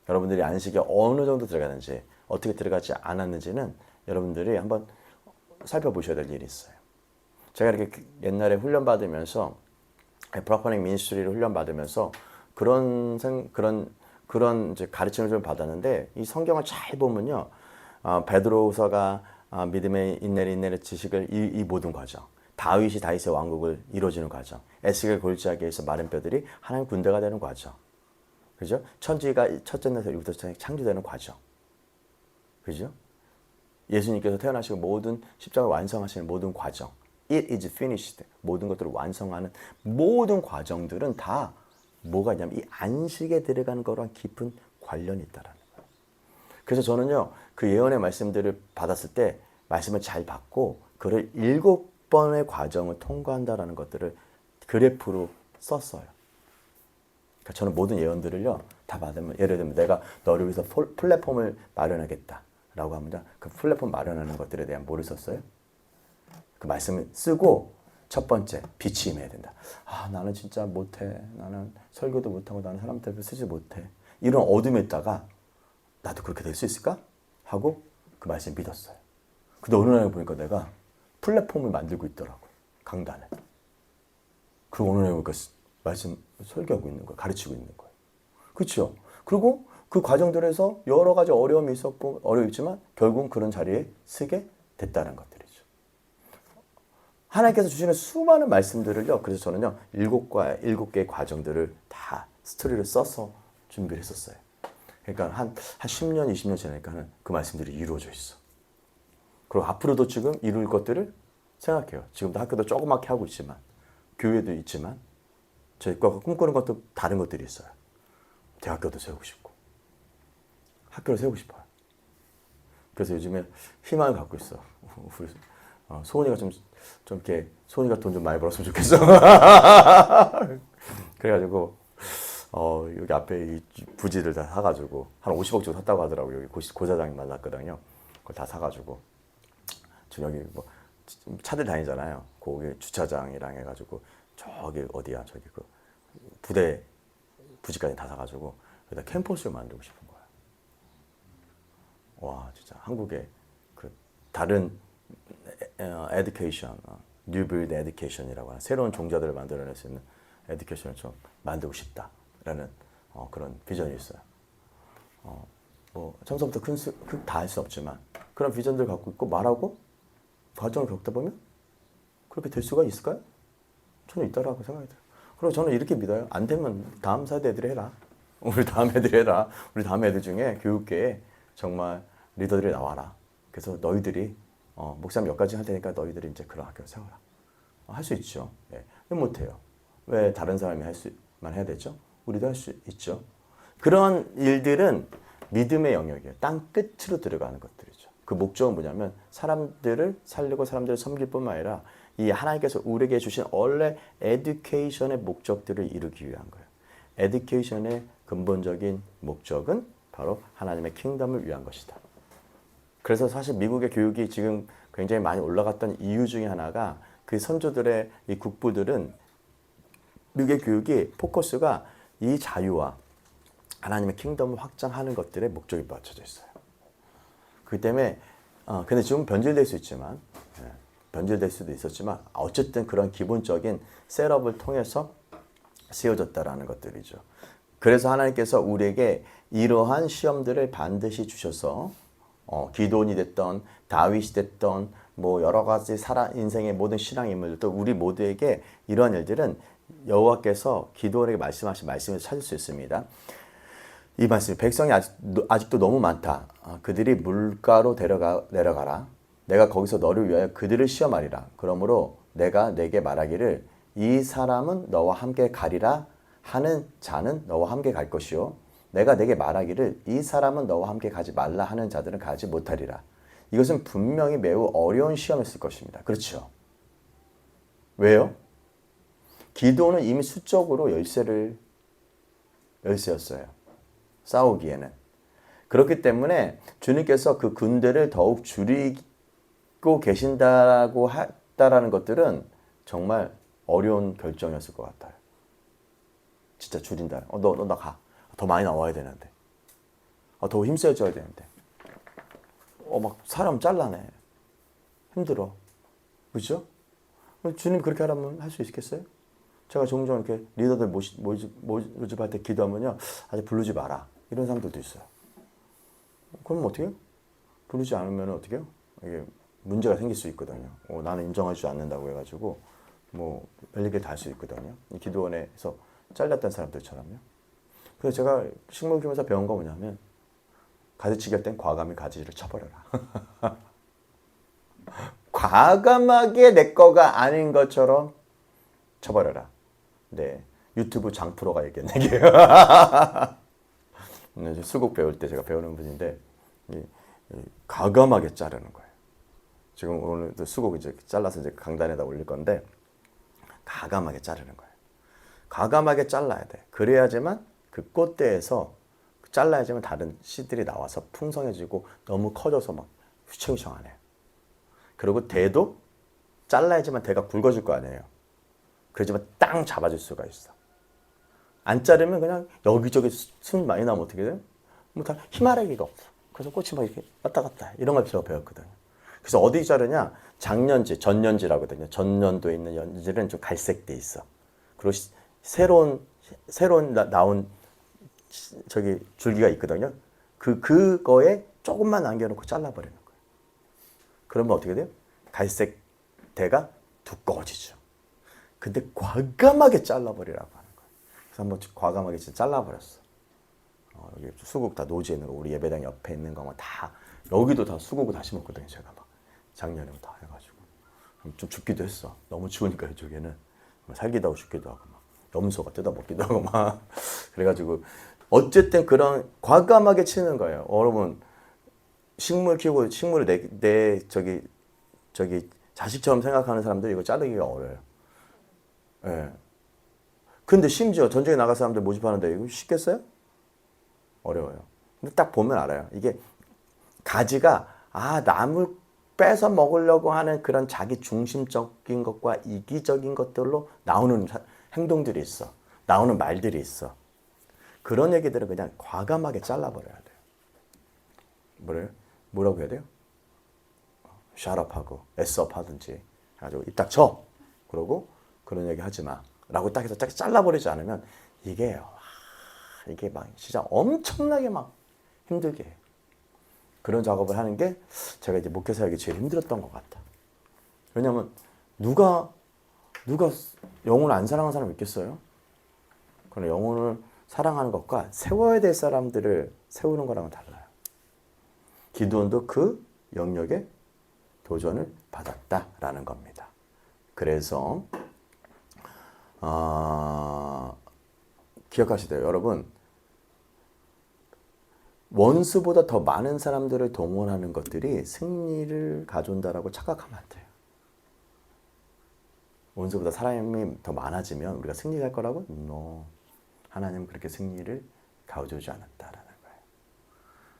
여러분들이 안식에 어느 정도 들어가는지 어떻게 들어가지 않았는지는 여러분들이 한번 살펴보셔야 될 일이 있어요. 제가 이렇게 옛날에 훈련받으면서 프로퍼닝 미니스트리를 훈련받으면서 그런 이제 가르침을 좀 받았는데 이 성경을 잘 보면요. 베드로서가 믿음의 인내의 지식을 이 모든 과정, 다윗의 왕국을 이루어지는 과정, 에스겔 골짜기에서 마른 뼈들이 하나님 군대가 되는 과정, 그죠? 천지가 첫째 날에서 이부터 창조되는 과정, 그죠? 예수님께서 태어나시고 모든 십자가 완성하시는 모든 과정, it is finished, 모든 것들을 완성하는 모든 과정들은 다 뭐가 있냐면 이 안식에 들어가는 거랑 깊은 관련이 있다라는 거예요. 그래서 저는요, 그 예언의 말씀들을 받았을 때 말씀을 잘 받고 그를 7번의 과정을 통과한다라는 것들을 그래프로 썼어요. 그러니까 저는 모든 예언들을요, 다 받으면, 예를 들면 내가 너를 위해서 플랫폼을 마련하겠다라고 합니다. 그 플랫폼 마련하는 것들에 대한 뭐를 썼어요? 그 말씀을 쓰고 첫 번째, 빛이 임해야 된다. 나는 진짜 못해. 나는 설교도 못하고 나는 사람들 쓰지 못해. 이런 어둠에 있다가 나도 그렇게 될 수 있을까? 하고 그 말씀 믿었어요. 근데 어느 날 보니까 내가 플랫폼을 만들고 있더라고요. 강단을. 그리고 어느 날 보니까 말씀 설교하고 있는 거예요. 가르치고 있는 거예요. 그렇죠? 그리고 그 과정들에서 여러 가지 어려움이 있었고 어려웠지만 결국은 그런 자리에 서게 됐다는 것들이죠. 하나님께서 주시는 수많은 말씀들을요. 그래서 저는요. 7개의 과정들을 다 스토리를 써서 준비를 했었어요. 그러니까 한 10년, 20년 지나니까 그 말씀들이 이루어져 있어. 그리고 앞으로도 지금 이룰 것들을 생각해요. 지금도 학교도 조그맣게 하고 있지만 교회도 있지만 저희과 꿈꾸는 것도 다른 것들이 있어요. 대학교도 세우고 싶고 학교를 세우고 싶어요. 그래서 요즘에 희망을 갖고 있어. 소은이가 좀 이렇게 소은이가 돈 좀 많이 벌었으면 좋겠어. 그래가지고 여기 앞에 이 부지를 다 사가지고 한 50억 주고 샀다고 하더라고요. 여기 고사장이 만났거든요. 그걸 다 사가지고 지금 여기 뭐 차들 다니잖아요. 거기 주차장이랑 해가지고 저기 어디야 저기 그 부대 부지까지 다 사가지고 여기다 캠퍼스를 만들고 싶은 거야. 와 진짜 한국의 그 다른 에듀케이션, 뉴 빌드 에듀케이션이라고 하는 새로운 종자들을 만들어낼 수 있는 에듀케이션을 좀 만들고 싶다라는 그런 비전이 있어요. 뭐 처음부터 다 할 수 없지만 그런 비전들 갖고 있고 말하고 과정을 겪다 보면 그렇게 될 수가 있을까요? 저는 있다라고 생각이 들어요. 그리고 저는 이렇게 믿어요. 안 되면 다음 세대 애들이 해라. 우리 다음 애들이 해라. 우리 다음 애들 중에 교육계에 정말 리더들이 나와라. 그래서 너희들이 목사님 몇 가지 할 테니까 너희들이 이제 그런 학교를 세워라. 할 수 있죠. 예. 왜 못해요? 왜 다른 사람이 할 수만 해야 되죠? 우리도 할 수 있죠. 그런 일들은 믿음의 영역이에요. 땅 끝으로 들어가는 것들이죠. 그 목적은 뭐냐면 사람들을 살리고 사람들을 섬길 뿐만 아니라 이 하나님께서 우리에게 주신 원래 에듀케이션의 목적들을 이루기 위한 거예요. 에듀케이션의 근본적인 목적은 바로 하나님의 킹덤을 위한 것이다. 그래서 사실 미국의 교육이 지금 굉장히 많이 올라갔던 이유 중에 하나가 그 선조들의 이 국부들은 미국의 교육이 포커스가 이 자유와 하나님의 킹덤을 확장하는 것들에 목적이 맞춰져 있어요. 그렇기 때문에 근데 지금 변질될 수 있지만 변질될 수도 있었지만 어쨌든 그런 기본적인 셋업을 통해서 세워졌다라는 것들이죠. 그래서 하나님께서 우리에게 이러한 시험들을 반드시 주셔서 기도원이 됐던 다윗이 됐던 뭐 여러 가지 인생의 모든 신앙 인물들도 우리 모두에게 이러한 일들은 여호와께서 기도원에게 말씀하신 말씀을 찾을 수 있습니다. 이 말씀, 백성이 아직도 너무 많다. 그들이 물가로 내려가라. 내가 거기서 너를 위하여 그들을 시험하리라. 그러므로 내가 내게 말하기를 이 사람은 너와 함께 가리라 하는 자는 너와 함께 갈 것이요. 내가 내게 말하기를 이 사람은 너와 함께 가지 말라 하는 자들은 가지 못하리라. 이것은 분명히 매우 어려운 시험이었을 것입니다. 그렇죠? 왜요? 기도는 이미 수적으로 열세였어요. 싸우기에는. 그렇기 때문에 주님께서 그 군대를 더욱 줄이고 계신다고 했다라는 것들은 정말 어려운 결정이었을 것 같아요. 진짜 줄인다. 너 나 가. 더 많이 나와야 되는데. 더 힘써줘야 되는데. 막 사람 잘라내. 힘들어. 그렇죠? 주님 그렇게 하라면 할 수 있겠어요? 제가 종종 이렇게 리더들 모집할 때 기도하면요. 아직 부르지 마라. 이런 사람들도 있어요. 그럼 어떻게 해요? 부르지 않으면 어떻게 해요? 이게 문제가 생길 수 있거든요. 나는 인정하지 않는다고 해가지고 뭐 별일을 다 할 수 있거든요. 이 기도원에서 잘렸던 사람들처럼요. 그래서 제가 식물 키우면서 배운 거 뭐냐면 가지치기 할 땐 과감히 가지를 쳐버려라. 과감하게 내 거가 아닌 것처럼 쳐버려라. 네, 유튜브 장프로가 얘기했네요. 수국 배울 때 제가 배우는 분인데 과감하게 자르는 거예요. 지금 오늘도 수국 이제 잘라서 이제 강단에다 올릴 건데 과감하게 자르는 거예요. 과감하게 잘라야 돼. 그래야지만 그 꽃대에서 잘라야지만 다른 씨들이 나와서 풍성해지고 너무 커져서 막 휘청휘청하네요. 그리고 대도 잘라야지만 대가 굵어질 거 아니에요. 그러지만 땅 잡아줄 수가 있어. 안 자르면 그냥 여기저기 순 많이 나면 어떻게 돼요? 뭐 다 희말하기가 없어. 그래서 꽃이 막 이렇게 왔다 갔다 이런 걸 제가 배웠거든요. 그래서 어디 자르냐? 장년지, 전년지라고 하거든요. 전년도에 있는 연지는 좀 갈색돼 있어. 그리고 새로운 나온 저기 줄기가 있거든요. 그거에 조금만 남겨놓고 잘라버리는 거예요. 그러면 어떻게 돼요? 갈색 대가 두꺼워지죠. 근데 과감하게 잘라버리라고 하는 거예요. 그래서 한번 과감하게 진짜 잘라버렸어. 여기 수국 다 노지에 있는 거, 우리 예배당 옆에 있는 거만 다, 여기도 다 수국을 다 심었거든요. 제가 막 작년에 다 해가지고. 좀 죽기도 했어. 너무 추우니까 이쪽에는. 살기도 하고 죽기도 하고 막 염소가 뜯어먹기도 하고 막. 그래가지고 어쨌든 그런 과감하게 치는 거예요. 여러분 식물 키우고 식물을 내 저기 자식처럼 생각하는 사람들 이거 자르기가 어려워요. 예. 근데 심지어 전쟁에 나갈 사람들 모집하는데 이거 쉽겠어요? 어려워요. 근데 딱 보면 알아요. 이게 가지가 나무 뺏어 먹으려고 하는 그런 자기 중심적인 것과 이기적인 것들로 나오는 행동들이 있어. 나오는 말들이 있어. 그런 얘기들은 그냥 과감하게 잘라버려야 돼요. 뭐라고 해야 돼요? shut up 하고 s up 하든지 해가지고 입 닥쳐. 그러고 그런 얘기 하지 마. 라고 딱 해서 딱 잘라버리지 않으면 이게 막 진짜 엄청나게 막 힘들게 해요. 그런 작업을 하는 게 제가 이제 목회사 하기 제일 힘들었던 것 같다. 왜냐면 누가 영혼을 안 사랑하는 사람이 있겠어요? 그러나 영혼을 사랑하는 것과 세워야 될 사람들을 세우는 거랑은 달라요. 기드온도 그 영역에 도전을 받았다라는 겁니다. 그래서 기억하시대요. 여러분, 원수보다 더 많은 사람들을 동원하는 것들이 승리를 가져온다라고 착각하면 안 돼요. 원수보다 사람이 더 많아지면 우리가 승리할 거라고? No. 하나님은 그렇게 승리를 가져오지 않았다라는 거예요.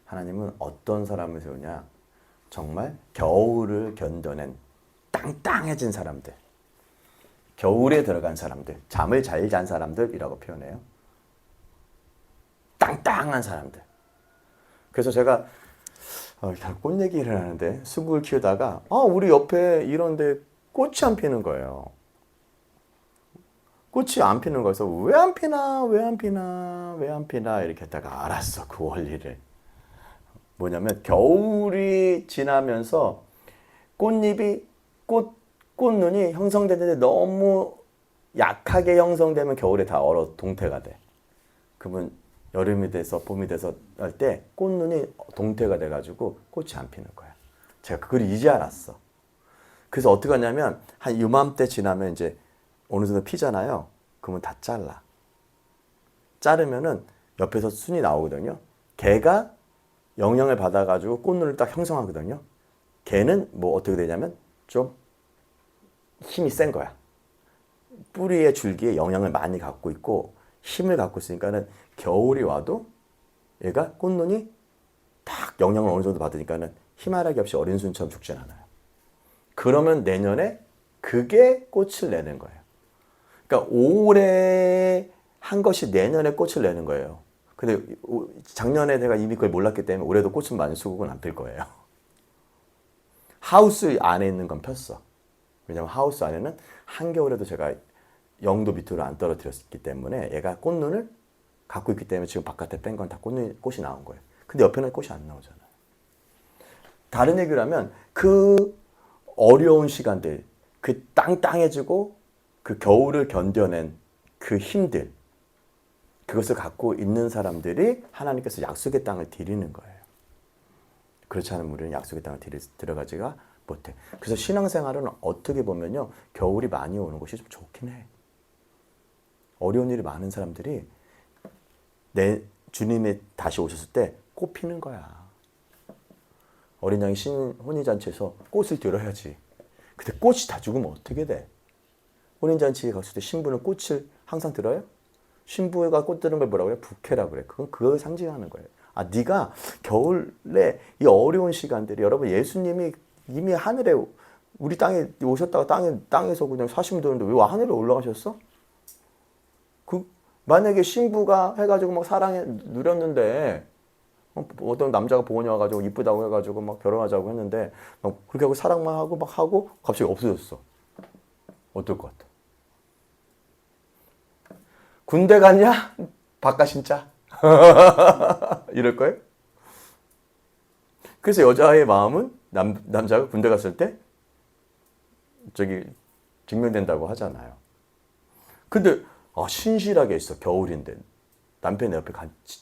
하나님은 어떤 사람을 세우냐? 정말 겨울을 견뎌낸 땅땅해진 사람들, 겨울에 들어간 사람들, 잠을 잘 잔 사람들이라고 표현해요. 땅땅한 사람들. 그래서 제가 꽃 얘기를 하는데 수국을 키우다가 우리 옆에 이런데 꽃이 안 피는 거예요. 꽃이 안 피는 거여서 왜 안 피나 이렇게 했다가 알았어, 그 원리를. 뭐냐면 겨울이 지나면서 꽃잎이 꽃눈이 형성되는데 너무 약하게 형성되면 겨울에 다 얼어 동태가 돼. 그러면 여름이 돼서 봄이 돼서 할 때 꽃눈이 동태가 돼가지고 꽃이 안 피는 거야. 제가 그걸 이제 알았어. 그래서 어떻게 하냐면 한 이맘때 지나면 이제 어느 정도 피잖아요. 그러면 다 잘라. 자르면은 옆에서 순이 나오거든요. 걔가 영향을 받아가지고 꽃눈을 딱 형성하거든요. 걔는 뭐 어떻게 되냐면 좀 힘이 센 거야. 뿌리의 줄기에 영향을 많이 갖고 있고 힘을 갖고 있으니까는 겨울이 와도 얘가 꽃눈이 딱 영향을 어느 정도 받으니까는 희말하기 없이 어린 순처럼 죽진 않아요. 그러면 내년에 그게 꽃을 내는 거예요. 그러니까 올해 한 것이 내년에 꽃을 내는 거예요. 근데 작년에 내가 이미 그걸 몰랐기 때문에 올해도 꽃은 많이 수국은 안 필 거예요. 하우스 안에 있는 건 폈어. 왜냐면 하우스 안에는 한겨울에도 제가 0도 밑으로 안 떨어뜨렸기 때문에 얘가 꽃눈을 갖고 있기 때문에 지금 바깥에 뺀 건 다 꽃이 나온 거예요. 근데 옆에는 꽃이 안 나오잖아요. 다른 얘기를 하면 그 어려운 시간들, 그 땅땅해지고 그 겨울을 견뎌낸 그 힘들, 그것을 갖고 있는 사람들이 하나님께서 약속의 땅을 드리는 거예요. 그렇지 않으면 우리는 약속의 땅을 들어가지가 못해. 그래서 신앙생활은 어떻게 보면요, 겨울이 많이 오는 것이 좀 좋긴 해. 어려운 일이 많은 사람들이 내 주님이 다시 오셨을 때 꽃 피는 거야. 어린 양이 혼인잔치에서 꽃을 들어야지. 근데 꽃이 다 죽으면 어떻게 돼? 혼인잔치에 갔을 때 신부는 꽃을 항상 들어요? 신부가 꽃 드는 걸 뭐라고 해요? 부케라고 그래. 그걸 상징하는 거예요. 네가 겨울에 이 어려운 시간들이, 여러분, 예수님이 이미 하늘에 우리 땅에 오셨다가 땅에서 그냥 사시면 되는데 왜 하늘에 올라가셨어? 만약에 신부가 해가지고 막 사랑에 누렸는데 어떤 남자가 보원이 와가지고 이쁘다고 해가지고 막 결혼하자고 했는데 막 그렇게 하고 사랑만 하고 막 하고 갑자기 없어졌어. 어떨 것 같아? 군대 갔냐? 바꿔 신자. 이럴 거예요? 그래서 여자의 마음은 남자가 군대 갔을 때 증명된다고 하잖아요. 근데 신실하게 있어. 겨울인데 남편이 내 옆에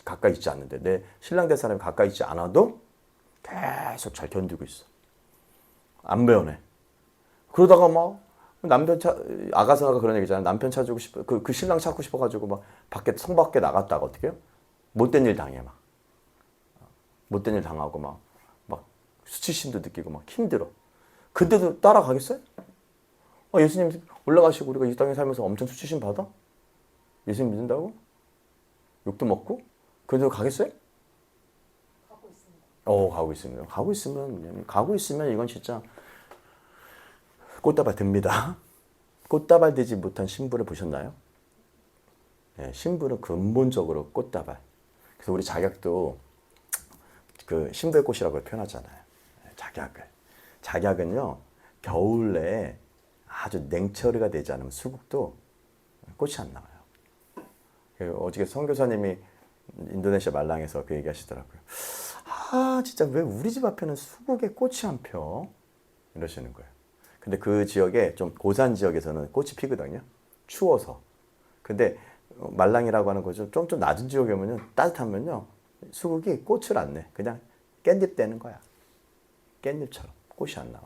가까이 있지 않는데, 내 신랑 될 사람이 가까이 있지 않아도 계속 잘 견디고 있어. 안 변해. 그러다가 막 아가서가 그런 얘기잖아. 남편 찾고 싶어, 그 신랑 찾고 싶어가지고 막 성 밖에 나갔다가 어떻게 해요? 못된 일 당해. 막 못된 일 당하고 막 수치심도 느끼고 막 힘들어. 근데도 따라가겠어요? 예수님 올라가시고 우리가 이 땅에 살면서 엄청 수치심 받아? 예수님 믿는다고? 욕도 먹고? 그래도 가겠어요? 가고 있습니다. 가고 있습니다. 가고 있으면 이건 진짜 꽃다발 듭니다. 꽃다발 되지 못한 신부를 보셨나요? 네, 신부는 근본적으로 꽃다발. 그래서 우리 작약도 그 신부의 꽃이라고 표현하잖아요. 작약을. 작약은요, 겨울 내에 아주 냉철이가 되지 않으면 수국도 꽃이 안 나와요. 어저께 선교사님이 인도네시아 말랑에서 그 얘기 하시더라고요. 진짜 왜 우리 집 앞에는 수국에 꽃이 안 펴? 이러시는 거예요. 근데 그 지역에 좀 고산 지역에서는 꽃이 피거든요. 추워서. 근데 말랑이라고 하는 거죠. 좀 낮은 지역에 오면요. 따뜻하면요. 수국이 꽃을 안 내. 그냥 깻잎 떼는 거야. 깻잎처럼. 꽃이 안 나와.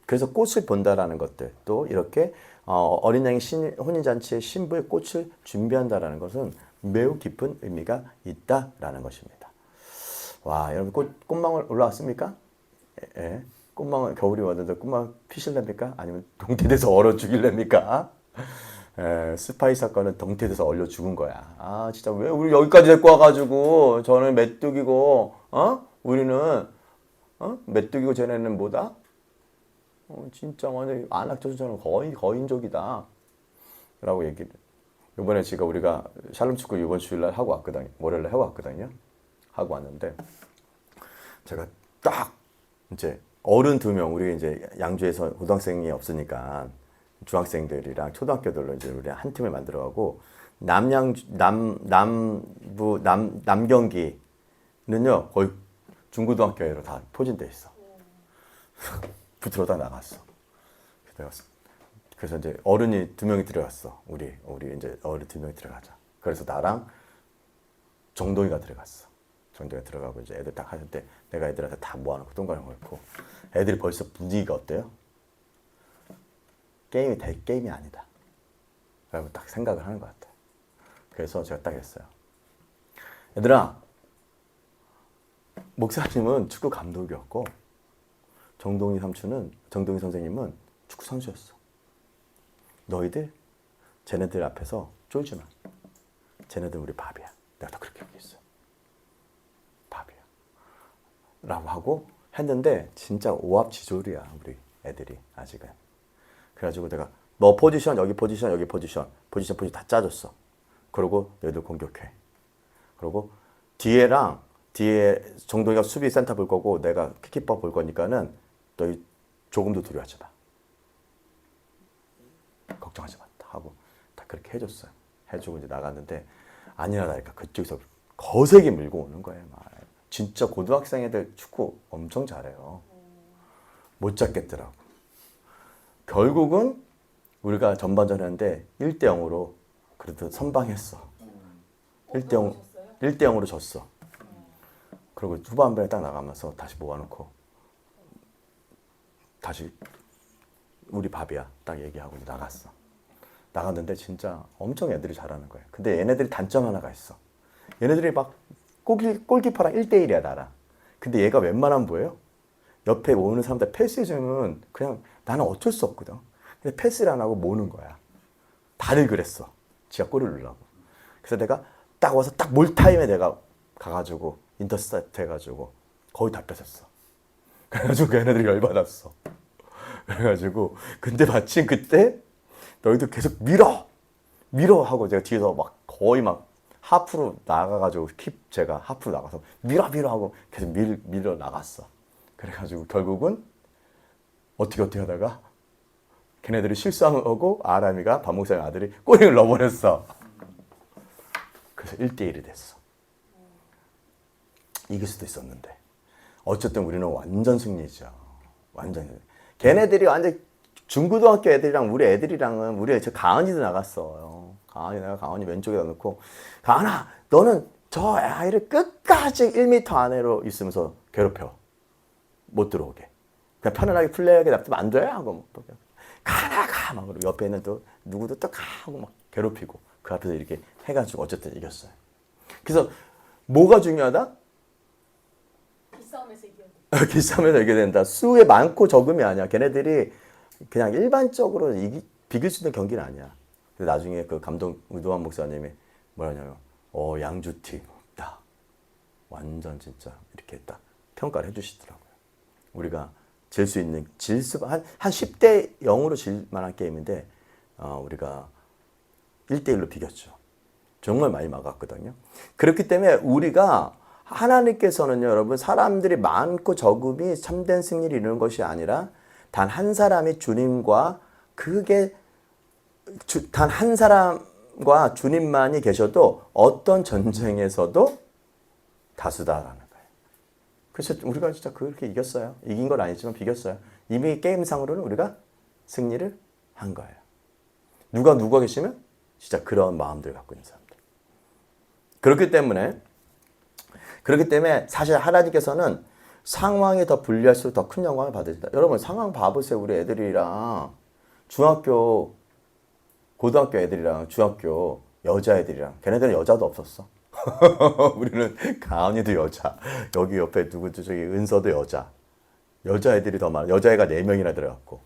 그래서 꽃을 본다라는 것들, 또 이렇게 어린 양의 혼인잔치에 신부의 꽃을 준비한다라는 것은 매우 깊은 의미가 있다라는 것입니다. 와, 여러분 꽃망울 올라왔습니까? 예. 꽃망울 겨울이 왔는데 꽃망울 피실랍니까? 아니면 동태돼서 얼어 죽일랍니까? 스파이 사건은 동태돼서 얼려 죽은 거야. 진짜 왜 우리 여기까지 데리고 와가지고 저는 메뚜기고, 우리는 메뚜기고 쟤네는 뭐다? 진짜 완전 안악조선처럼 거인족이다. 라고 얘기를. 이번에 우리가 샬롬 축구 이번 주일날 하고 왔거든요. 월요일날 하고 왔거든요. 하고 왔는데, 제가 딱, 이제, 어른 2명, 우리 이제 양주에서 고등학생이 없으니까, 중학생들이랑 초등학교들로 이제 우리 한 팀을 만들어가고, 남경기는요, 거의 중고등학교로 다 포진돼 있어. 붙들어다 나갔어. 그래서 이제 어른이 2명이 들어갔어. 우리 이제 어른 2명이 들어가자. 그래서 나랑 정동이가 들어갔어. 정동이가 들어가고 이제 애들 딱 하는데 내가 애들한테 다 모아놓고 동그라미 놓고 애들이 벌써 분위기가 어때요? 게임이 아니다. 라고 딱 생각을 하는 것 같아. 그래서 제가 딱 했어요. 얘들아, 목사님은 축구 감독이었고 정동희 선생님은 축구 선수였어. 너희들 쟤네들 앞에서 쫄지 마. 쟤네들 우리 밥이야. 내가 다 그렇게 얘기했어. 밥이야. 라고 하고 했는데 진짜 오합지졸이야 우리 애들이 아직은. 그래가지고 내가 너 포지션 여기 포지션 다 짜줬어. 그러고 너희들 공격해. 그리고 뒤에 정동이가 수비 센터 볼 거고 내가 키퍼 볼 거니까는 너희 조금도 두려워하지 마. 걱정하지 마. 하고 다 그렇게 해줬어요. 해주고 이제 나갔는데 아니라니까 그쪽에서 거세게 밀고 오는 거예요. 진짜 고등학생 애들 축구 엄청 잘해요. 못 잡겠더라고. 결국은 우리가 전반전 했는데 1대0으로 그래도 선방했어. 1대0으로 졌어. 그리고 후반전에 딱 나가면서 다시 모아놓고 다시 우리 밥이야 딱 얘기하고 나갔어. 나갔는데 진짜 엄청 애들이 잘하는 거예요. 근데 얘네들이 단점 하나가 있어. 얘네들이 막 골키퍼랑 1대1이야 나랑. 근데 얘가 웬만하면 뭐예요? 옆에 오는 사람들 패스해주면 그냥 나는 어쩔 수 없거든. 근데 패스를 안 하고 모는 거야. 다들 그랬어. 지가 골을 넣으려고. 그래서 내가 딱 와서 딱 몰타임에 내가 가가지고 인터셉트 해가지고 거의 다 뺏었어. 그래가지고 걔네들이 열받았어. 그래가지고 근데 마침 그때 너희들 계속 밀어 하고 제가 뒤에서 막 거의 막 하프로 나가가지고 제가 하프로 나가서 밀어 하고 계속 밀어 나갔어. 그래가지고 결국은 어떻게 하다가 걔네들이 실수하고 아람이가 박목사님 아들이 골을 넣어버렸어. 그래서 1대1이 됐어. 이길 수도 있었는데 어쨌든 우리는 완전 승리죠. 완전. 걔네들이 완전 중고등학교 애들이랑 우리 애들이랑은 우리 저 가은이도 나갔어요. 가은이 왼쪽에다 놓고 가은아 너는 저 아이를 끝까지 1m 안으로 있으면서 괴롭혀. 못 들어오게. 그냥 편안하게 플레이하게 놔두면 안 돼? 하고 가! 막 그러고 옆에 있는 또 누구도 또 가! 하고 막 괴롭히고 그 앞에서 이렇게 해가지고 어쨌든 이겼어요. 그래서 뭐가 중요하다? 기싸움에서 이겨야 돼. 기싸움에서 이겨야 된다. 수에 많고 적음이 아니야. 걔네들이 그냥 일반적으로 비길 수 있는 경기는 아니야. 근데 나중에 그 감독 의도환 목사님이 뭐라냐면 양주팀 없다. 완전 진짜 이렇게 딱 평가를 해주시더라고요. 우리가 질 수 있는 한 10대 0으로 질 만한 게임인데 우리가 1대1로 비겼죠. 정말 많이 막았거든요. 그렇기 때문에 우리가 하나님께서는요, 여러분, 사람들이 많고 적음이 참된 승리를 이루는 것이 아니라 단 한 사람이 주님과 단 한 사람과 주님만이 계셔도 어떤 전쟁에서도 다수다라는 거예요. 그래서 우리가 진짜 그렇게 이겼어요. 이긴 건 아니지만 비겼어요. 이미 게임상으로는 우리가 승리를 한 거예요. 누가 계시면 진짜 그런 마음들 갖고 있는 사람들. 그렇기 때문에 사실 하나님께서는 상황이 더 불리할수록 더 큰 영광을 받으신다. 여러분 상황 봐보세요. 우리 애들이랑 중학교, 고등학교 애들이랑 중학교 여자애들이랑 걔네들은 여자도 없었어. 우리는 가은이도 여자, 여기 옆에 누구죠? 저기 은서도 여자애들이 더 많아. 여자애가 4명이나 들어갔고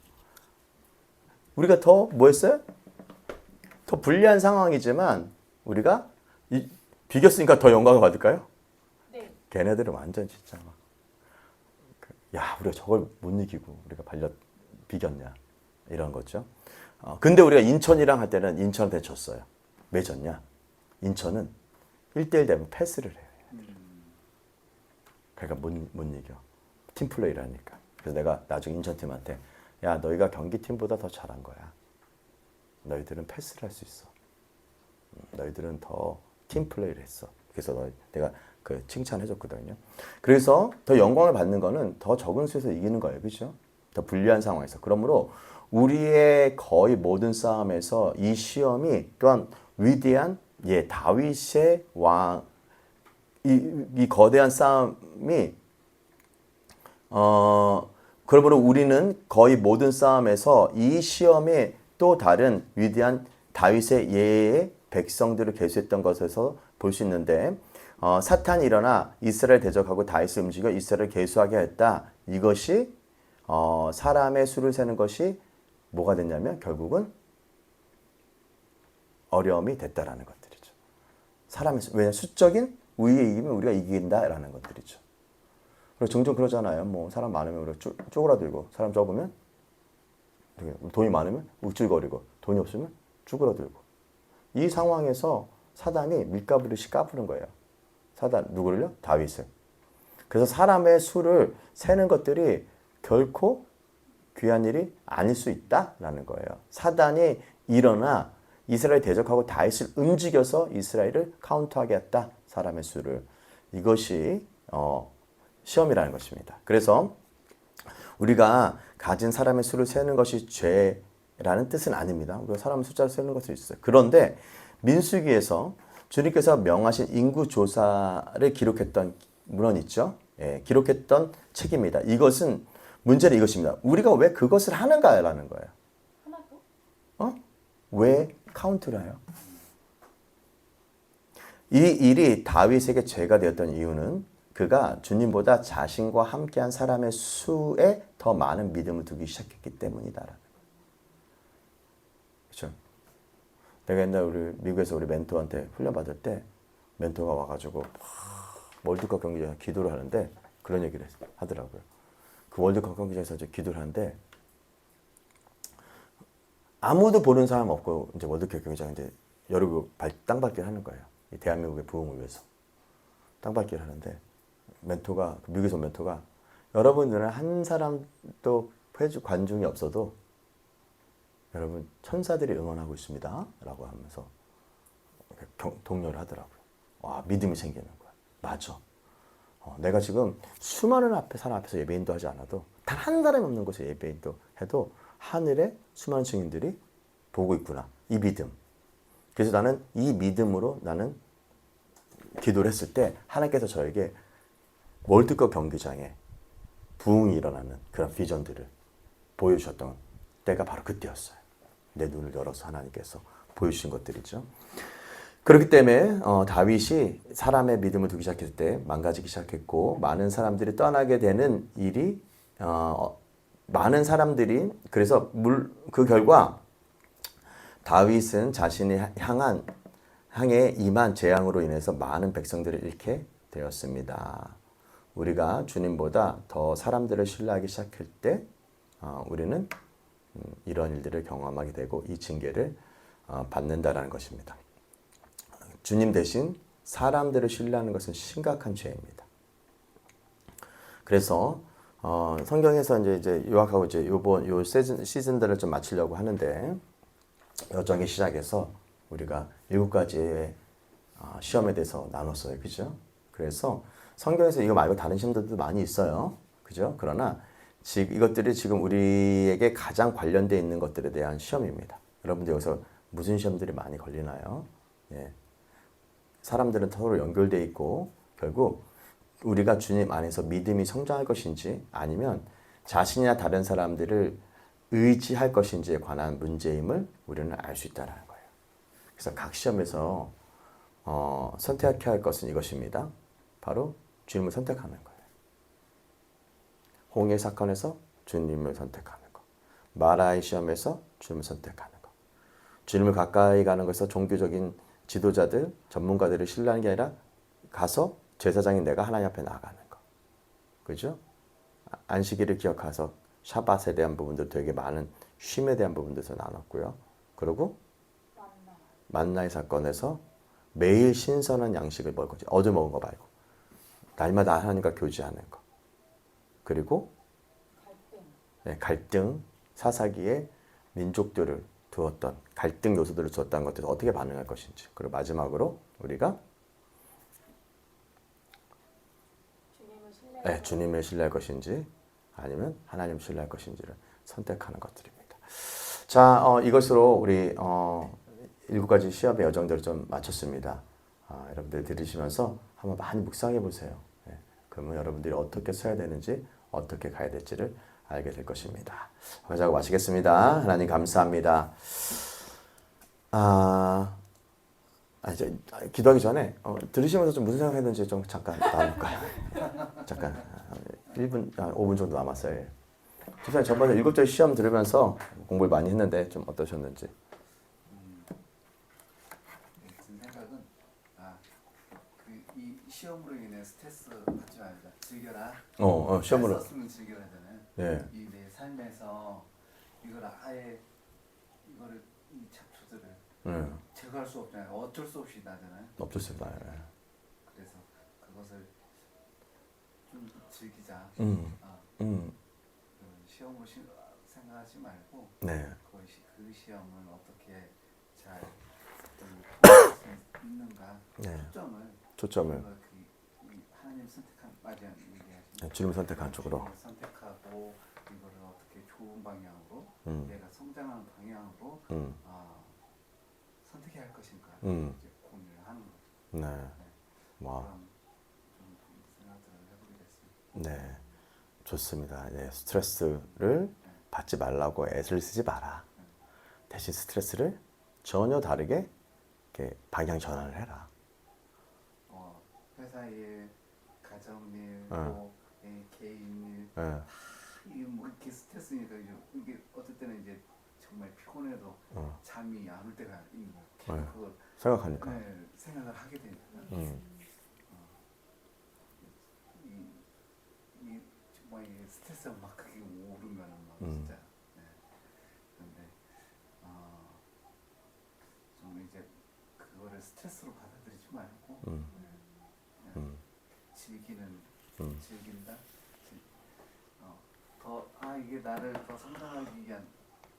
우리가 더 뭐 했어요? 더 불리한 상황이지만 우리가 비겼으니까 더 영광을 받을까요? 네. 걔네들은 완전 진짜 막 야, 우리가 저걸 못 이기고 우리가 비겼냐 이런 거죠. 근데 우리가 인천이랑 할 때는 인천한테 졌어요. 왜 졌냐? 인천은 1대1 되면 패스를 해요. 그러니까 못 이겨. 팀플레이라니까. 그래서 내가 나중에 인천팀한테 야, 너희가 경기팀보다 더 잘한 거야. 너희들은 패스를 할 수 있어. 너희들은 더 팀플레이를 했어. 그래서 내가 그 칭찬해줬거든요. 그래서 더 영광을 받는 거는 더 적은 수에서 이기는 거예요. 그렇죠? 더 불리한 상황에서. 그러므로 우리의 거의 모든 싸움에서 이 시험이 또한 위대한 다윗의 왕, 이 거대한 싸움이 그러므로 우리는 거의 모든 싸움에서 이 시험에 또 다른 위대한 다윗의 예의 백성들을 계수했던 것에서 볼 수 있는데 사탄이 일어나 이스라엘 대적하고 다윗을 움직여 이스라엘을 계수하게 했다. 이것이 사람의 수를 세는 것이 뭐가 됐냐면 결국은 어려움이 됐다라는 것들이죠. 왜냐하면 수적인 우위에 이기면 우리가 이긴다라는 것들이죠. 그리고 종종 그러잖아요. 뭐 사람 많으면 우리가 쪼그라들고 사람 적으면 돈이 많으면 우쭐거리고 돈이 없으면 쭈그러들고 이 상황에서 사단이 밀가부르시 까부는 거예요. 사단 누구를요? 다윗을. 그래서 사람의 수를 세는 것들이 결코 귀한 일이 아닐 수 있다라는 거예요. 사단이 일어나 이스라엘 대적하고 다윗을 움직여서 이스라엘을 카운터하게 했다. 사람의 수를. 이것이 시험이라는 것입니다. 그래서 우리가 가진 사람의 수를 세는 것이 죄라는 뜻은 아닙니다. 우리가 사람의 숫자를 세는 것도 있어요. 그런데 민수기에서 주님께서 명하신 인구 조사를 기록했던 문헌 있죠. 기록했던 책입니다. 이것은 문제는 이것입니다. 우리가 왜 그것을 하는가라는 거예요. 하나도? 왜 카운트를 해요? 이 일이 다윗에게 죄가 되었던 이유는 그가 주님보다 자신과 함께한 사람의 수에 더 많은 믿음을 두기 시작했기 때문이다라는 거예요. 그렇죠? 내가 옛날 우리 미국에서 우리 멘토한테 훈련 받을 때 멘토가 와가지고 월드컵 경기장에서 기도를 하는데 그런 얘기를 하더라고요. 그 월드컵 경기장에서 이제 기도를 하는데 아무도 보는 사람 없고 이제 월드컵 경기장 이제 여르고 땅밟기를 하는 거예요. 이 대한민국의 부흥을 위해서 땅밟기를 하는데 미국에서 멘토가 여러분들은 한 사람도 관중이 없어도 여러분 천사들이 응원하고 있습니다 라고 하면서 독려를 하더라고요. 와, 믿음이 생기는 거야. 맞아. 내가 지금 수많은 사람 앞에서 예배인도 하지 않아도 단 한 사람이 없는 곳에 예배인도 해도 하늘에 수많은 증인들이 보고 있구나. 이 믿음. 그래서 나는 이 믿음으로 나는 기도를 했을 때 하나님께서 저에게 월드컵 경기장에 부흥이 일어나는 그런 비전들을 보여주셨던 때가 바로 그때였어요. 내 눈을 열어서 하나님께서 보여주신 것들이죠. 그렇기 때문에 다윗이 사람의 믿음을 두기 시작했을 때 망가지기 시작했고 많은 사람들이 떠나게 되는 일이 많은 사람들이 그래서 그 결과 다윗은 자신이 향해 임한 재앙으로 인해서 많은 백성들을 잃게 되었습니다. 우리가 주님보다 더 사람들을 신뢰하기 시작할 때 우리는 이런 일들을 경험하게 되고 이 징계를 받는다라는 것입니다. 주님 대신 사람들을 신뢰하는 것은 심각한 죄입니다. 그래서 성경에서 이제 요약하고 이제 요 시즌들을 좀 마치려고 하는데 여정의 시작에서 우리가 7가지의 시험에 대해서 나눴어요. 그죠? 그래서 성경에서 이거 말고 다른 시험들도 많이 있어요. 그죠? 그러나 이것들이 지금 우리에게 가장 관련되어 있는 것들에 대한 시험입니다. 여러분들 여기서 무슨 시험들이 많이 걸리나요? 예. 사람들은 서로 연결되어 있고 결국 우리가 주님 안에서 믿음이 성장할 것인지 아니면 자신이나 다른 사람들을 의지할 것인지에 관한 문제임을 우리는 알 수 있다는 거예요. 그래서 각 시험에서 선택해야 할 것은 이것입니다. 바로 주님을 선택하는 거예요. 홍해 사건에서 주님을 선택하는 거. 마라의 시험에서 주님을 선택하는 거. 주님을 가까이 가는 것에서 종교적인 지도자들, 전문가들을 신뢰하는 게 아니라 가서 제사장인 내가 하나님 앞에 나가는 거. 그죠? 안식일을 기억해서 샤밧에 대한 부분도 되게 많은 쉼에 대한 부분들에서 나눴고요. 그리고 만나의 사건에서 매일 신선한 양식을 먹을 거지. 어제 먹은 거 말고. 날마다 하나님과 교제하는 거. 그리고 갈등, 사사기에 민족들을 두었던 갈등 요소들을 두었다는 것들을 어떻게 반응할 것인지. 그리고 마지막으로 우리가 주님을 신뢰할 것인지 아니면 하나님을 신뢰할 것인지를 선택하는 것들입니다. 자, 이것으로 우리 7가지 시험의 여정들을 좀 마쳤습니다. 여러분들 들으시면서 한번 많이 묵상해 보세요. 그러면 여러분들이 어떻게 써야 되는지 어떻게 가야 될지를 알게 될 것입니다. 자고 마치겠습니다. 하나님 감사합니다. 기도하기 전에 들으시면서 좀 무슨 생각했는지 좀 잠깐 나눌까요? 잠깐 1분, 5분 정도 남았어요. 집사님 저번에 7절 시험 들으면서 공부를 많이 했는데 좀 어떠셨는지? 든 생각은 이 시험으로 인해 스트레스 받지 말자. 즐겨라. 시험으로. 썼으면 즐겨라잖아요. 네. 이 내 삶에서 이걸 아예 이거를 이 잡초들을 제거할 수 없잖아요. 어쩔 수 없이 나잖아요. 어쩔 수 없어요. 그래서 그것을 좀 즐기자. 시험으로 생각하지 말고 네. 그 시험은 어떻게 잘 통과할 수 있는가 네. 초점을 하나님 선택한 맞아요. 주님을 선택한 쪽으로. 선택하고 이거를 어떻게 좋은 방향으로 내가 성장하는 방향으로 선택해야 할 것인가 이제 고민을 하는 거죠. 네. 와. 좀 생각들을 해보게 됐습니다. 네. 좋습니다. 네. 스트레스를 받지 말라고 애를 쓰지 마라. 대신 스트레스를 전혀 다르게 이렇게 방향 전환을 해라. 회사 일, 가정 일, 개인 일, 이게 뭐 이렇게 스트레스니까 이게 어떨 때는 이제 정말 피곤해도 잠이 안 올 때가 있는 거예요. 그걸 생각하니까. 생각을 하게 되니까. 정말 이 스트레스가 막 크게 오르면은 막 진짜. 근데 좀 이제 그거를 스트레스로 받아들이지 말고 즐긴다. 이게 나를 더 성장하기 위한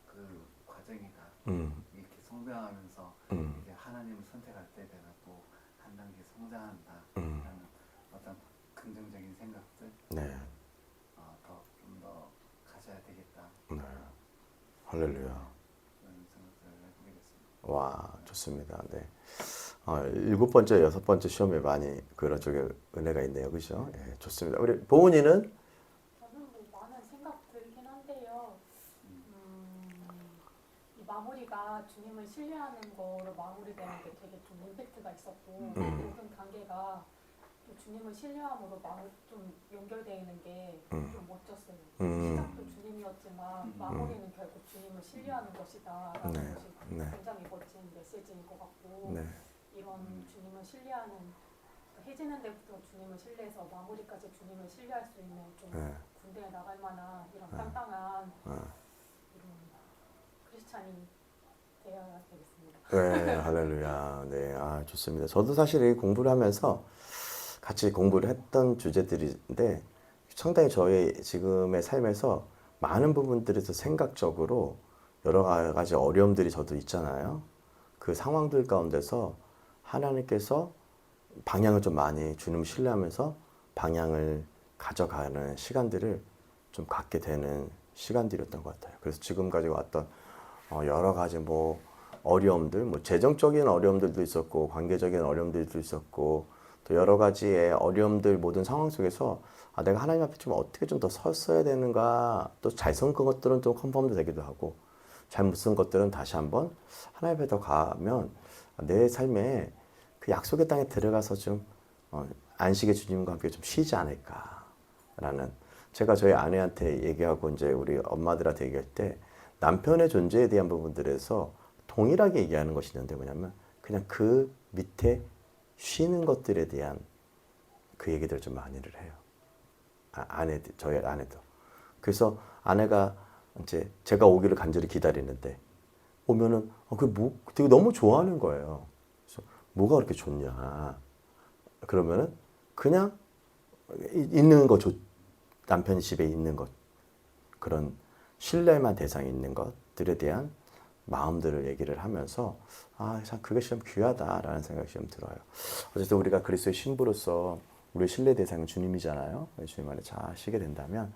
그 과정이다. 이렇게 성장하면서 이제 하나님을 선택할 때 내가 또 한 단계 성장한다. 라는 어떤 긍정적인 생각들. 네. 좀 더 가져야 되겠다. 네. 할렐루야. 그런 생각들을 해보게 됐습니다. 와, 좋습니다. 네. 7번째, 6번째 시험에 많이 그런 쪽에 은혜가 있네요. 그죠? 예, 좋습니다. 우리 보은이는? 저는 뭐 많은 생각 들긴 한데요. 이 마무리가 주님을 신뢰하는 거로 마무리되는 게 되게 좀 임팩트가 있었고 모든 단계가 또 주님을 신뢰함으로 좀 연결되어 있는 게 좀 멋졌어요. 시작도 주님이었지만 마무리는 결국 주님을 신뢰하는 것이다라는 것이 굉장히 멋진 메시지인 것 같고 이런 주님을 신뢰하는 해지는 데부터 주님을 신뢰해서 마무리까지 주님을 신뢰할 수 있는 좀 네. 군대에 나갈 만한 이런 네. 땅땅한 네. 이런 크리스찬이 되어야 되겠습니다. 네, 할렐루야. 네, 아, 좋습니다. 저도 사실 이 공부를 하면서 같이 공부를 했던 주제들인데 상당히 저의 지금의 삶에서 많은 부분들에서 생각적으로 여러 가지 어려움들이 저도 있잖아요. 그 상황들 가운데서 하나님께서 방향을 좀 많이 주님 신뢰하면서 방향을 가져가는 시간들을 좀 갖게 되는 시간들이었던 것 같아요. 그래서 지금까지 왔던 여러 가지 뭐 어려움들, 뭐 재정적인 어려움들도 있었고 관계적인 어려움들도 있었고 또 여러 가지의 어려움들 모든 상황 속에서 내가 하나님 앞에 좀 어떻게 좀 더 섰어야 되는가, 또 잘 쓴 것들은 좀 컨펌도 되기도 하고 잘못 쓴 것들은 다시 한번 하나님 앞에 더 가면 내 삶에 그 약속의 땅에 들어가서 좀 안식의 주님과 함께 좀 쉬지 않을까라는, 제가 저희 아내한테 얘기하고 이제 우리 엄마들한테 얘기할 때 남편의 존재에 대한 부분들에서 동일하게 얘기하는 것이 있는데 뭐냐면 그냥 그 밑에 쉬는 것들에 대한 그 얘기들을 좀 많이를 해요. 저희 아내도. 그래서 아내가 이제 제가 오기를 간절히 기다리는데 오면은 되게 너무 좋아하는 거예요. 그래서 뭐가 그렇게 좋냐? 그러면은 그냥 있는 거 남편이 집에 있는 것, 그런 신뢰만 대상이 있는 것들에 대한 마음들을 얘기를 하면서 참 그게 참 귀하다라는 생각이 좀 들어요. 어쨌든 우리가 그리스도의 신부로서 우리의 신뢰 대상은 주님이잖아요. 주님 안에 잘 쉬게 된다면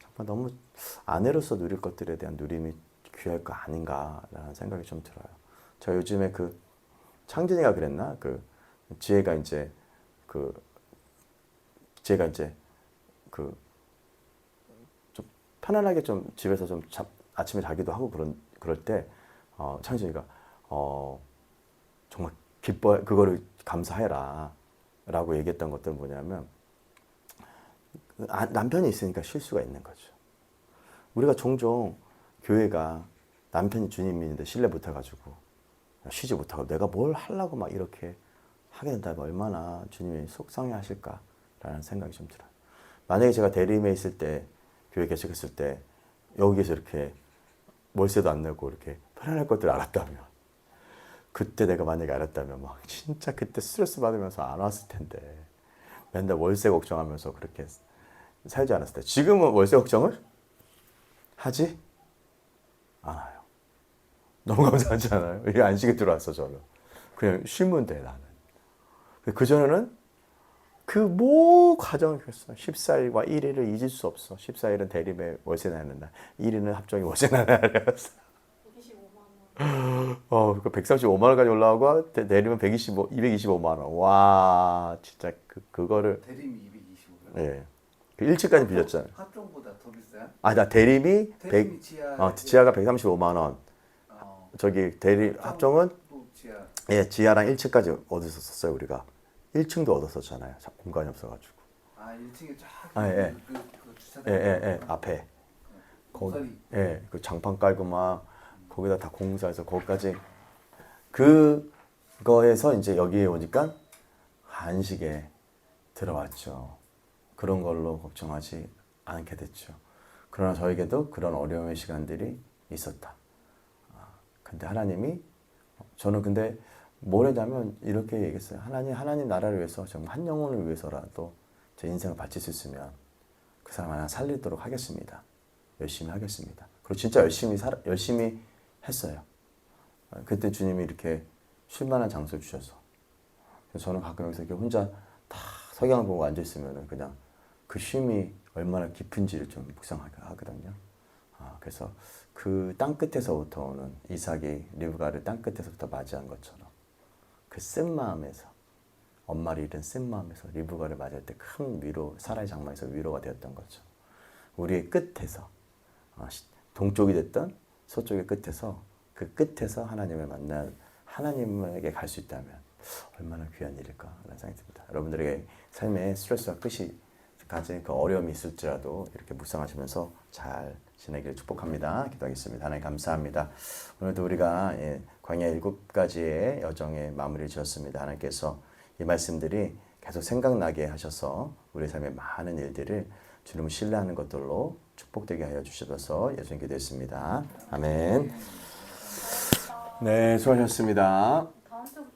정말 너무 아내로서 누릴 것들에 대한 누림이 귀할 거 아닌가라는 생각이 좀 들어요. 저 요즘에 그 창진이가 그랬나? 지혜가 이제 좀 편안하게 좀 집에서 좀 아침에 자기도 하고 그럴 때 창진이가 정말 그거를 감사해라 라고 얘기했던 것들은 뭐냐면 남편이 있으니까 쉴 수가 있는 거죠. 우리가 종종 교회가 남편이 주님인데 신뢰 못해가지고 쉬지 못하고 내가 뭘 하려고 막 이렇게 하게 된다면 얼마나 주님이 속상해 하실까라는 생각이 좀 들어요. 만약에 제가 대림에 있을 때, 교회 개척했을 때 여기에서 이렇게 월세도 안 내고 이렇게 편안할 것들을 알았다면, 그때 내가 만약에 알았다면 막 진짜 그때 스트레스 받으면서 안 왔을 텐데, 맨날 월세 걱정하면서 그렇게 살지 않았을 때. 지금은 월세 걱정을 하지 않아요. 너무 감사하지 않아요? 이게 안식에 들어왔어. 저는 그냥 쉬면 돼. 나는 그전에는 그 과정을 했어. 14일과 1일을 잊을 수 없어. 14일은 대림에 월세 내는 날, 1일은 합정이 월세 내는 날이었어. 125만 원. 그 135만 원까지 올라오고 대림은 225만 원. 와, 진짜 그거를. 대림이 225요? 예. 그 1층까지 빌렸잖아요. 합정보다 더 비싸요? 나 대림이 대림이 지하가 135만 원. 저기 합정은 지하. 예, 지하랑 1층까지 얻었었어요, 우리가. 1층도 얻었었잖아요. 공간이 없어가지고. 1층에 쫙. 예. 그 주차장. 예. 앞에. 공사리. 예, 그 장판 깔고 막 거기다 다 공사해서 거기까지. 그거에서 이제 여기에 오니까 안식에 들어왔죠. 그런 걸로 걱정하지 않게 됐죠. 그러나 저에게도 그런 어려움의 시간들이 있었다. 근데 하나님이, 저는 근데 뭘 했냐면 이렇게 얘기했어요. 하나님 나라를 위해서 정말 한 영혼을 위해서라도 제 인생을 바칠 수 있으면 그 사람 하나 살리도록 하겠습니다. 열심히 하겠습니다. 그리고 진짜 열심히 했어요. 그때 주님이 이렇게 쉴 만한 장소를 주셔서. 그래서 저는 가끔 여기서 이렇게 혼자 다 석양을 보고 앉아있으면 그냥 그 쉼이 얼마나 깊은지를 좀 묵상하거든요. 그래서 그 땅끝에서부터 오는 이삭이 리브가를 땅끝에서부터 맞이한 것처럼 그 쓴 마음에서, 엄마를 잃은 쓴 마음에서 리브가를 맞이할 때 큰 위로, 사라의 장막에서 위로가 되었던 거죠. 우리의 끝에서, 동쪽이 됐던 서쪽의 끝에서, 그 끝에서 하나님을 만난, 하나님에게 갈 수 있다면 얼마나 귀한 일일까 라는 생각이 듭니다. 여러분들에게 삶의 스트레스와 끝이 가진 그 어려움이 있을지라도 이렇게 묵상하시면서 잘 지내기를 축복합니다. 기도하겠습니다. 하나님 감사합니다. 오늘도 우리가 광야 7가지의 여정의 마무리를 지었습니다. 하나님께서 이 말씀들이 계속 생각나게 하셔서 우리 삶의 많은 일들을 주님을 신뢰하는 것들로 축복되게 하여 주셔서 예수님 기도했습니다. 아멘. 네, 수고하셨습니다.